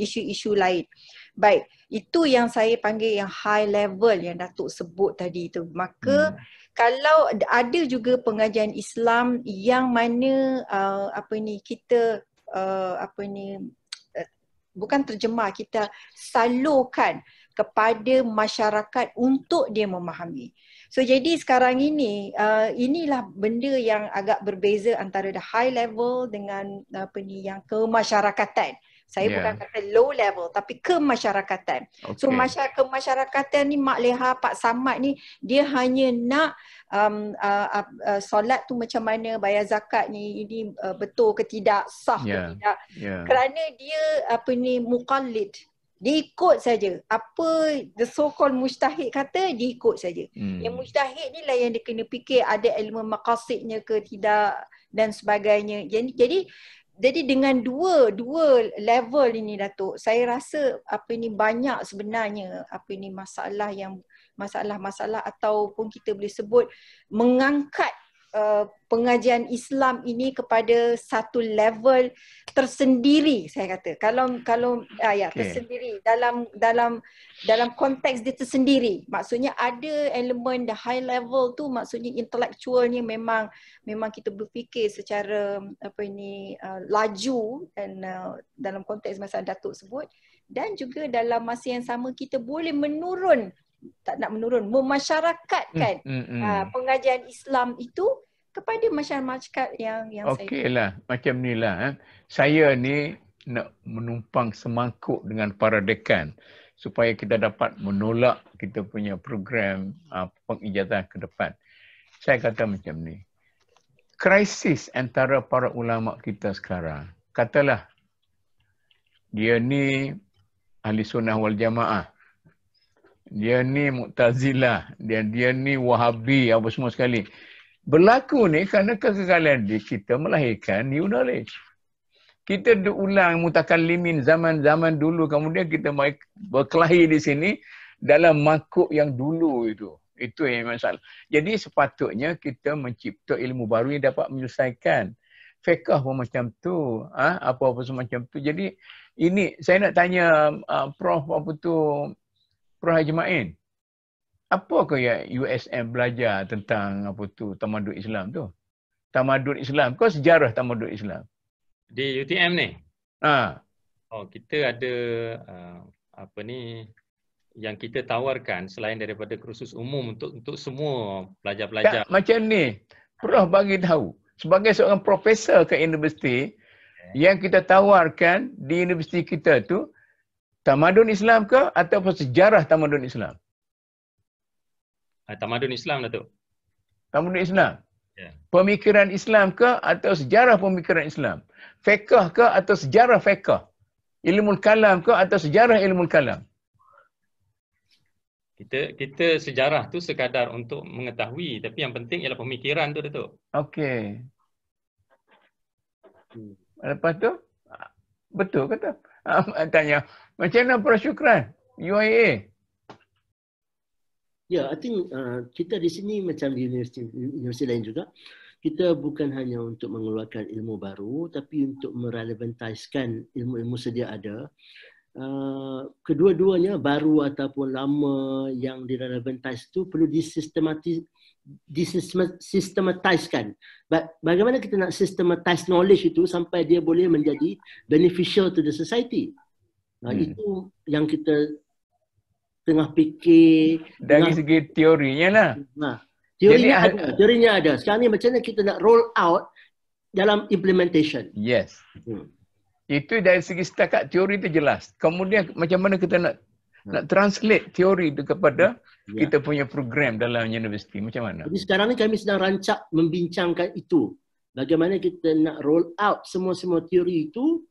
isu-isu lain. Baik, itu yang saya panggil yang high level yang Datuk sebut tadi itu. Maka kalau ada juga pengajian Islam yang mana kita bukan terjemah, kita salurkan kepada masyarakat untuk dia memahami. So jadi sekarang ini inilah benda yang agak berbeza antara the high level dengan yang kemasyarakatan. Saya bukan kata low level tapi kemasyarakatan. So kemasyarakatan ni Mak Leha, Pak Samad ni dia hanya nak solat tu macam mana, bayar zakat ni ini betul ke tidak, sah ke tidak. Kerana dia muqallid. Dia ikut saja. Apa the so called mujtahid kata, dia ikut saja. Yang mujtahid ni lah yang dia kena fikir ada ilmu maqasidnya ke tidak dan sebagainya. Jadi dengan dua level ini Datuk, saya rasa banyak sebenarnya masalah ataupun kita boleh sebut mengangkat pengajian Islam ini kepada satu level tersendiri, saya kata. Kalau tersendiri dalam konteks dia tersendiri. Maksudnya ada elemen the high level tu, maksudnya intelektualnya memang kita berfikir secara laju dan dalam konteks masa Datuk sebut, dan juga dalam masa yang sama kita boleh memasyarakatkan pengajian Islam itu kepada masyarakat yang Okey lah, macam ni lah. Saya ni nak menumpang semangkuk dengan para dekan supaya kita dapat menolak kita punya program pengijazah ke depan. Saya kata macam ni, krisis antara para ulama kita sekarang, katalah dia ni ahli sunnah wal jamaah, dia ni Mu'tazilah, dia ni Wahabi, apa semua sekali. Berlaku ni kerana kegagalan kita melahirkan new knowledge. Kita diulang mutakallimin zaman-zaman dulu, kemudian kita berkelahi di sini dalam mangkuk yang dulu itu. Itu yang masalah. Jadi sepatutnya kita mencipta ilmu baru yang dapat menyelesaikan. Fiqh pun macam tu, apa-apa semacam tu. Jadi ini saya nak tanya Prof Haji Main. Apa ke yang USM belajar tentang tamadun Islam tu? Tamadun Islam ke sejarah tamadun Islam? Di UTM ni? Kita ada yang kita tawarkan selain daripada kursus umum untuk semua pelajar-pelajar. Macam ni, Prof bagi tahu sebagai seorang profesor ke universiti, yang kita tawarkan di universiti kita tu tamadun Islam ke atau sejarah tamadun Islam? Tamadun Islam, Datuk. Tamadun Islam? Pemikiran Islam ke atau sejarah pemikiran Islam? Fiqh ke atau sejarah fiqh? Ilmu kalam ke atau sejarah ilmu kalam? Kita sejarah tu sekadar untuk mengetahui, tapi yang penting ialah pemikiran tu, Datuk. Okey. Lepas tu, betul kata? Tanya, macam mana Prof Syukran? UIA? I think kita di sini macam di universiti lain juga, kita bukan hanya untuk mengeluarkan ilmu baru, tapi untuk merelevantiskan ilmu-ilmu sedia ada. Kedua-duanya, baru ataupun lama, yang direlevantis itu perlu disystematiskan. Bagaimana kita nak systematize knowledge itu sampai dia boleh menjadi beneficial to the society. Itu yang kita tengah fikir. Dari segi teorinya lah. Teorinya ada. Sekarang ni macam mana kita nak roll out dalam implementation. Yes. Itu dari segi setakat teori itu jelas. Kemudian macam mana kita nak translate teori itu kepada kita punya program dalam universiti. Macam mana? Jadi sekarang ni kami sedang rancak membincangkan itu. Bagaimana kita nak roll out semua teori itu.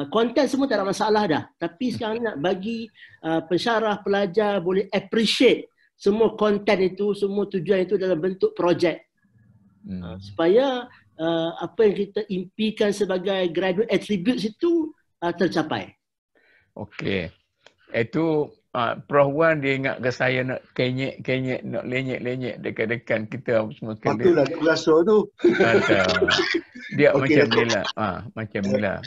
Konten semua tak ada masalah dah. Tapi sekarang nak bagi pensyarah, pelajar boleh appreciate semua konten itu, semua tujuan itu dalam bentuk projek. Supaya apa yang kita impikan sebagai graduate attributes itu tercapai. Okey. Itu Prof Wan dia ingat ke saya nak kenyek, nak lenyek dekat-dekat kita semua sekali. Patutlah dia berasa tu. Dia macam ni lah. Macam ni lah.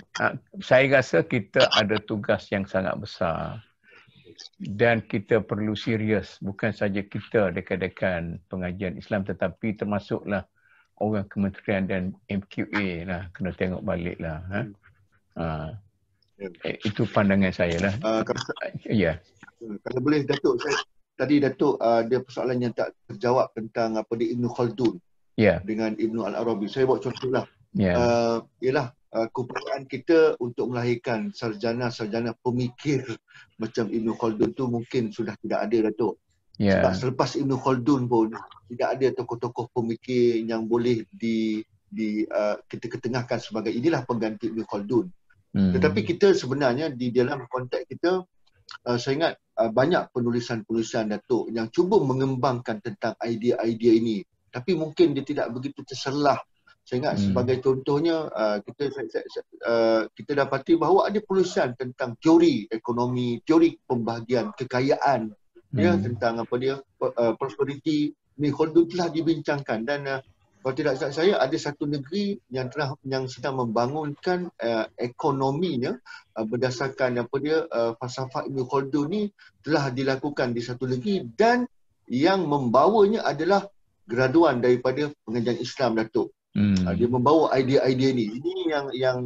Saya rasa kita ada tugas yang sangat besar. Dan kita perlu serius. Bukan saja kita dekat-dekat pengajian Islam, tetapi termasuklah orang kementerian dan MQA lah. Kena tengok balik lah. Itu pandangan saya lah. Kalau boleh Datuk, tadi Datuk ada persoalan yang tak terjawab tentang Ibn Khaldun dengan Ibn Al-Arabi. Saya buat contoh lah. Ialah keupayaan kita untuk melahirkan sarjana-sarjana pemikir macam Ibn Khaldun tu mungkin sudah tidak ada, Datuk. Sebab selepas Ibn Khaldun pun tidak ada tokoh-tokoh pemikir yang boleh kita ketengahkan sebagai inilah pengganti Ibn Khaldun. Tetapi kita sebenarnya di dalam konteks kita, saya ingat banyak penulisan-penulisan, Datuk, yang cuba mengembangkan tentang idea-idea ini. Tapi mungkin dia tidak begitu terselah. Saya ingat sebagai contohnya, kita dapati bahawa ada penulisan tentang teori ekonomi, teori pembahagian kekayaan, ya, tentang apa dia, prosperity. Ibn Khaldun telah dibincangkan, dan kalau tidak salah saya, ada satu negeri yang sedang membangunkan ekonominya berdasarkan apa dia, falsafah Ibn Khaldun ni telah dilakukan di satu negeri, dan yang membawanya adalah graduan daripada pengajian Islam, Datuk. Dia membawa idea-idea ni. Ini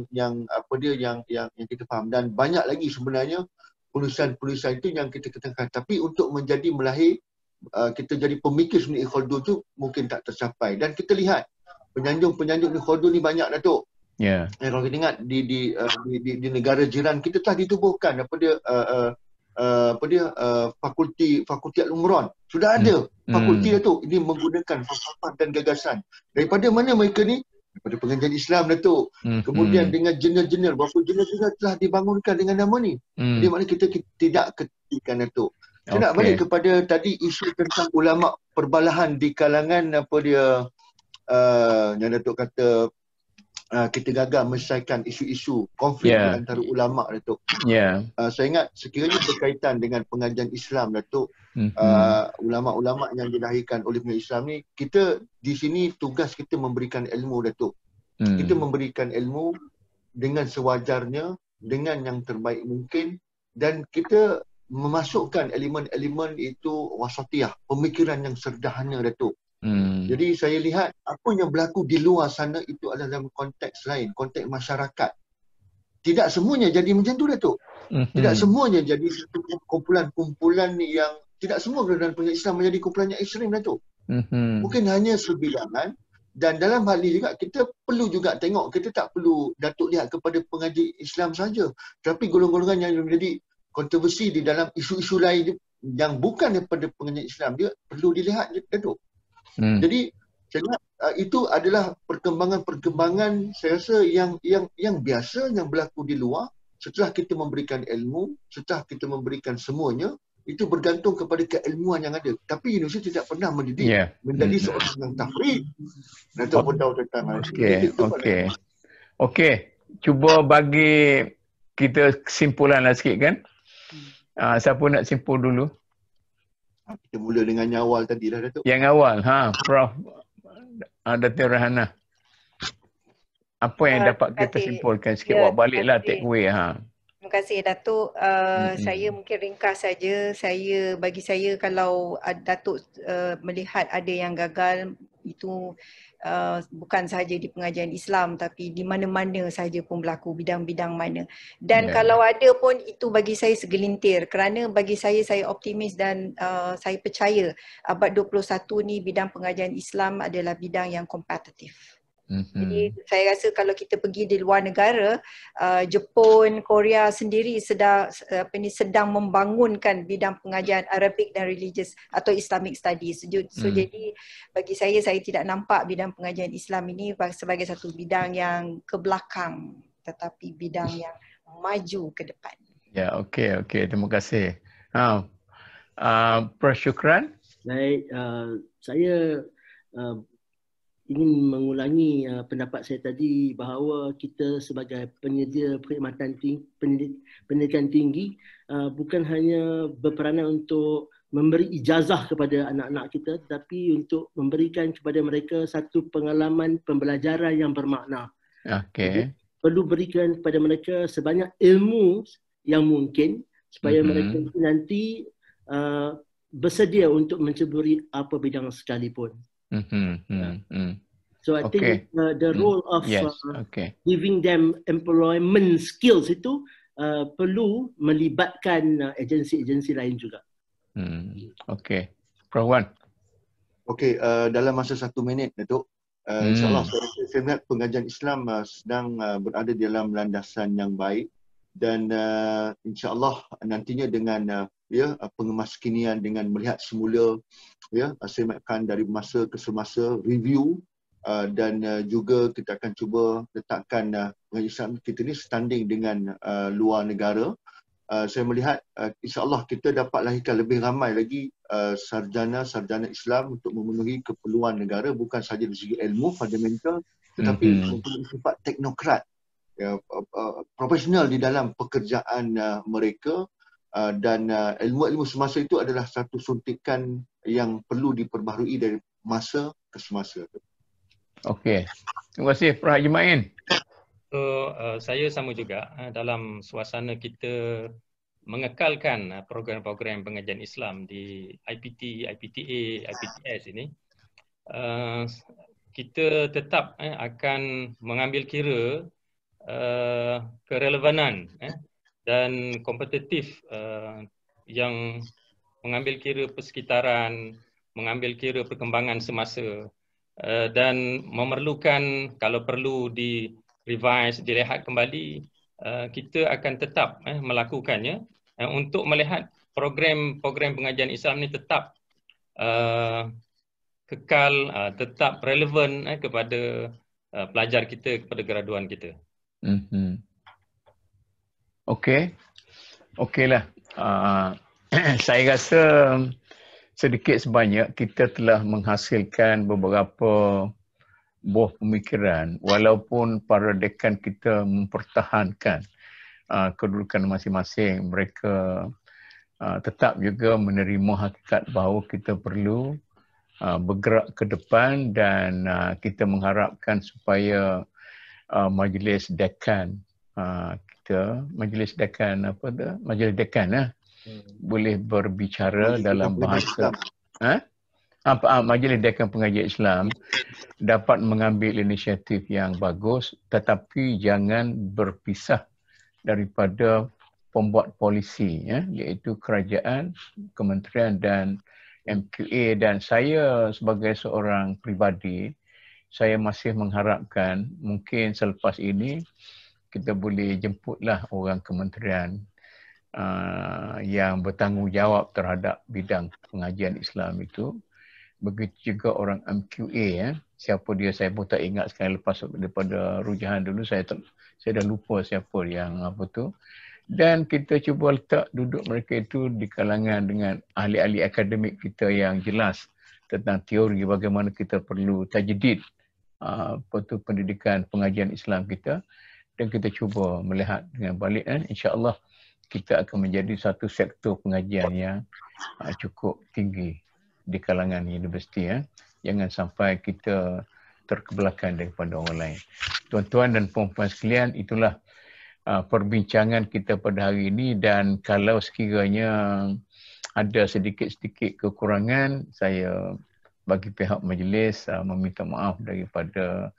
yang apa dia yang kita faham, dan banyak lagi sebenarnya penulisan-penulisan itu yang kita ketengahkan. Tapi untuk menjadi melahir kita jadi pemikir seperti Ibn Khaldun tu mungkin tak tercapai. Dan kita lihat penyanjung-penyanjung Ibn Khaldun ni banyak, Datuk. Kalau kita ingat di negara jiran kita telah ditubuhkan fakulti Al-Umran. Sudah ada fakulti, Datuk. Ini menggunakan falsafah dan gagasan. Daripada mana mereka ni? Daripada pengajian Islam, Datuk. Kemudian dengan jurnal-jurnal, berapa jurnal-jurnal telah dibangunkan dengan nama ni. Jadi maknanya kita tidak ketikan, Datuk. Saya nak balik kepada tadi isu tentang ulama perbalahan di kalangan apa dia yang Datuk kata kita gagal menyelesaikan isu-isu konflik antara ulama, Datuk. Saya ingat sekiranya berkaitan dengan pengajian Islam, Datuk, ulama-ulama yang dilahirkan oleh pengajian Islam ni, kita di sini tugas kita memberikan ilmu, Datuk. Kita memberikan ilmu dengan sewajarnya, dengan yang terbaik mungkin, dan kita memasukkan elemen-elemen itu wasatiyah, pemikiran yang sederhana, Datuk. Jadi saya lihat apa yang berlaku di luar sana itu adalah dalam konteks lain, konteks masyarakat. Tidak semuanya jadi macam tu, Datuk. Tidak semuanya jadi satu kumpulan-kumpulan yang tidak semua dalam pengajian Islam menjadi kumpulan yang ekstrim, Datuk. Mungkin hanya sebilangan. Dan dalam hal ini juga kita perlu juga tengok, kita tak perlu, Datuk, lihat kepada pengaji Islam saja, tapi golongan-golongan yang menjadi kontroversi di dalam isu-isu lain yang bukan daripada pengajian Islam, dia perlu dilihat, Datuk. Jadi saya lihat itu adalah perkembangan-perkembangan saya rasa yang biasa yang berlaku di luar. Setelah kita memberikan ilmu, setelah kita memberikan semuanya, itu bergantung kepada keilmuan yang ada. Tapi Indonesia tidak pernah mendidik menjadi seorang yang tafrid. Datuk pun tahu tentang Okey. Cuba bagi kita kesimpulan lah sikit, kan? Siapa nak simpul dulu? Kita mula dengan yang awal tadi dah, Datuk. Yang awal, Prof. Datuk Rahana. Apa yang dapat kita simpulkan sikit? Buat baliklah take away. Terima kasih, Datuk. Saya mungkin ringkas saja. Bagi saya kalau Datuk melihat ada yang gagal, itu bukan sahaja di pengajian Islam tapi di mana-mana sahaja pun berlaku, bidang-bidang mana. Dan kalau ada pun itu bagi saya segelintir, kerana bagi saya optimis dan saya percaya abad 21 ni bidang pengajian Islam adalah bidang yang kompetitif. Jadi saya rasa kalau kita pergi di luar negara, Jepun, Korea sendiri sedang membangunkan bidang pengajian Arabic dan Religious atau Islamic Studies. So jadi bagi saya tidak nampak bidang pengajian Islam ini sebagai satu bidang yang ke belakang, tetapi bidang yang maju ke depan. Ya, okey. Terima kasih. Prof. Syukran. Baik, saya ingin mengulangi pendapat saya tadi bahawa kita sebagai penyedia perkhidmatan pendidikan tinggi bukan hanya berperanan untuk memberi ijazah kepada anak-anak kita, tetapi untuk memberikan kepada mereka satu pengalaman pembelajaran yang bermakna. Jadi, perlu berikan kepada mereka sebanyak ilmu yang mungkin supaya mereka nanti bersedia untuk menceburi apa bidang sekalipun. So I think the role of giving them employment skills itu perlu melibatkan agensi-agensi lain juga. Okey. Prof. Wan. Okey, dalam masa 1 minit, Datuk, InsyaAllah saya melihat pengajian Islam sedang berada dalam landasan yang baik dan InsyaAllah nantinya dengan pengemaskinian, dengan melihat semula, saya ingatkan dari masa ke semasa review dan juga kita akan cuba letakkan pengajian Islam kita ni standing dengan luar negara. Saya melihat insyaAllah kita dapat lahirkan lebih ramai lagi sarjana-sarjana Islam untuk memenuhi keperluan negara, bukan sahaja dari segi ilmu fundamental tetapi mempunyai sifat teknokrat, profesional di dalam pekerjaan mereka, dan ilmu-ilmu semasa itu adalah satu suntikan yang perlu diperbaharui dari masa ke semasa. Okey. Terima kasih Prof. Haji Main. So, saya sama juga dalam suasana kita mengekalkan program-program pengajian Islam di IPT, IPTA, IPTS ini, kita tetap akan mengambil kira kerelevanan dan kompetitif yang mengambil kira persekitaran, mengambil kira perkembangan semasa dan memerlukan kalau perlu revise, dilihat kembali, kita akan tetap melakukannya untuk melihat program-program pengajian Islam ini tetap kekal, tetap relevan kepada pelajar kita, kepada graduan kita. Okey. Okeylah. Saya rasa sedikit sebanyak kita telah menghasilkan beberapa buah pemikiran, walaupun para dekan kita mempertahankan kedudukan masing-masing, mereka tetap juga menerima hakikat bahawa kita perlu bergerak ke depan dan kita mengharapkan supaya majlis dekan kita, majlis dekan boleh berbicara dalam bahasa Majlis Dekan Pengajian Islam dapat mengambil inisiatif yang bagus, tetapi jangan berpisah daripada pembuat polisi, iaitu kerajaan, kementerian dan MQA. Dan saya sebagai seorang peribadi, saya masih mengharapkan mungkin selepas ini kita boleh jemputlah orang kementerian yang bertanggungjawab terhadap bidang pengajian Islam itu. Begitu juga orang MQA, siapa dia saya pun tak ingat sekarang, lepas daripada rujahan dulu saya dah lupa siapa yang apa tu. Dan kita cuba letak duduk mereka itu di kalangan dengan ahli-ahli akademik kita yang jelas tentang teori bagaimana kita perlu tajdid pendidikan pengajian Islam kita, dan kita cuba melihat dengan balik, insya-Allah kita akan menjadi satu sektor pengajian yang cukup tinggi di kalangan universiti. Jangan sampai kita terkebelakang daripada orang lain. Tuan-tuan dan puan-puan sekalian, itulah perbincangan kita pada hari ini, dan kalau sekiranya ada sedikit-sedikit kekurangan, saya bagi pihak majlis meminta maaf daripada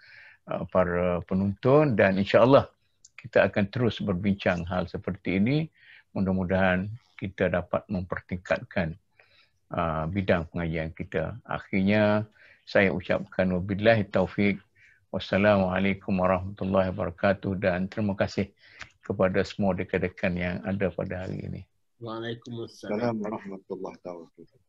para penonton, dan insya-Allah kita akan terus berbincang hal seperti ini. Mudah-mudahan kita dapat mempertingkatkan bidang pengajian kita. Akhirnya saya ucapkan wabillahi taufik. Wassalamualaikum warahmatullahi wabarakatuh, dan terima kasih kepada semua dekan-dekan yang ada pada hari ini. Waalaikumsalam warahmatullahi wabarakatuh.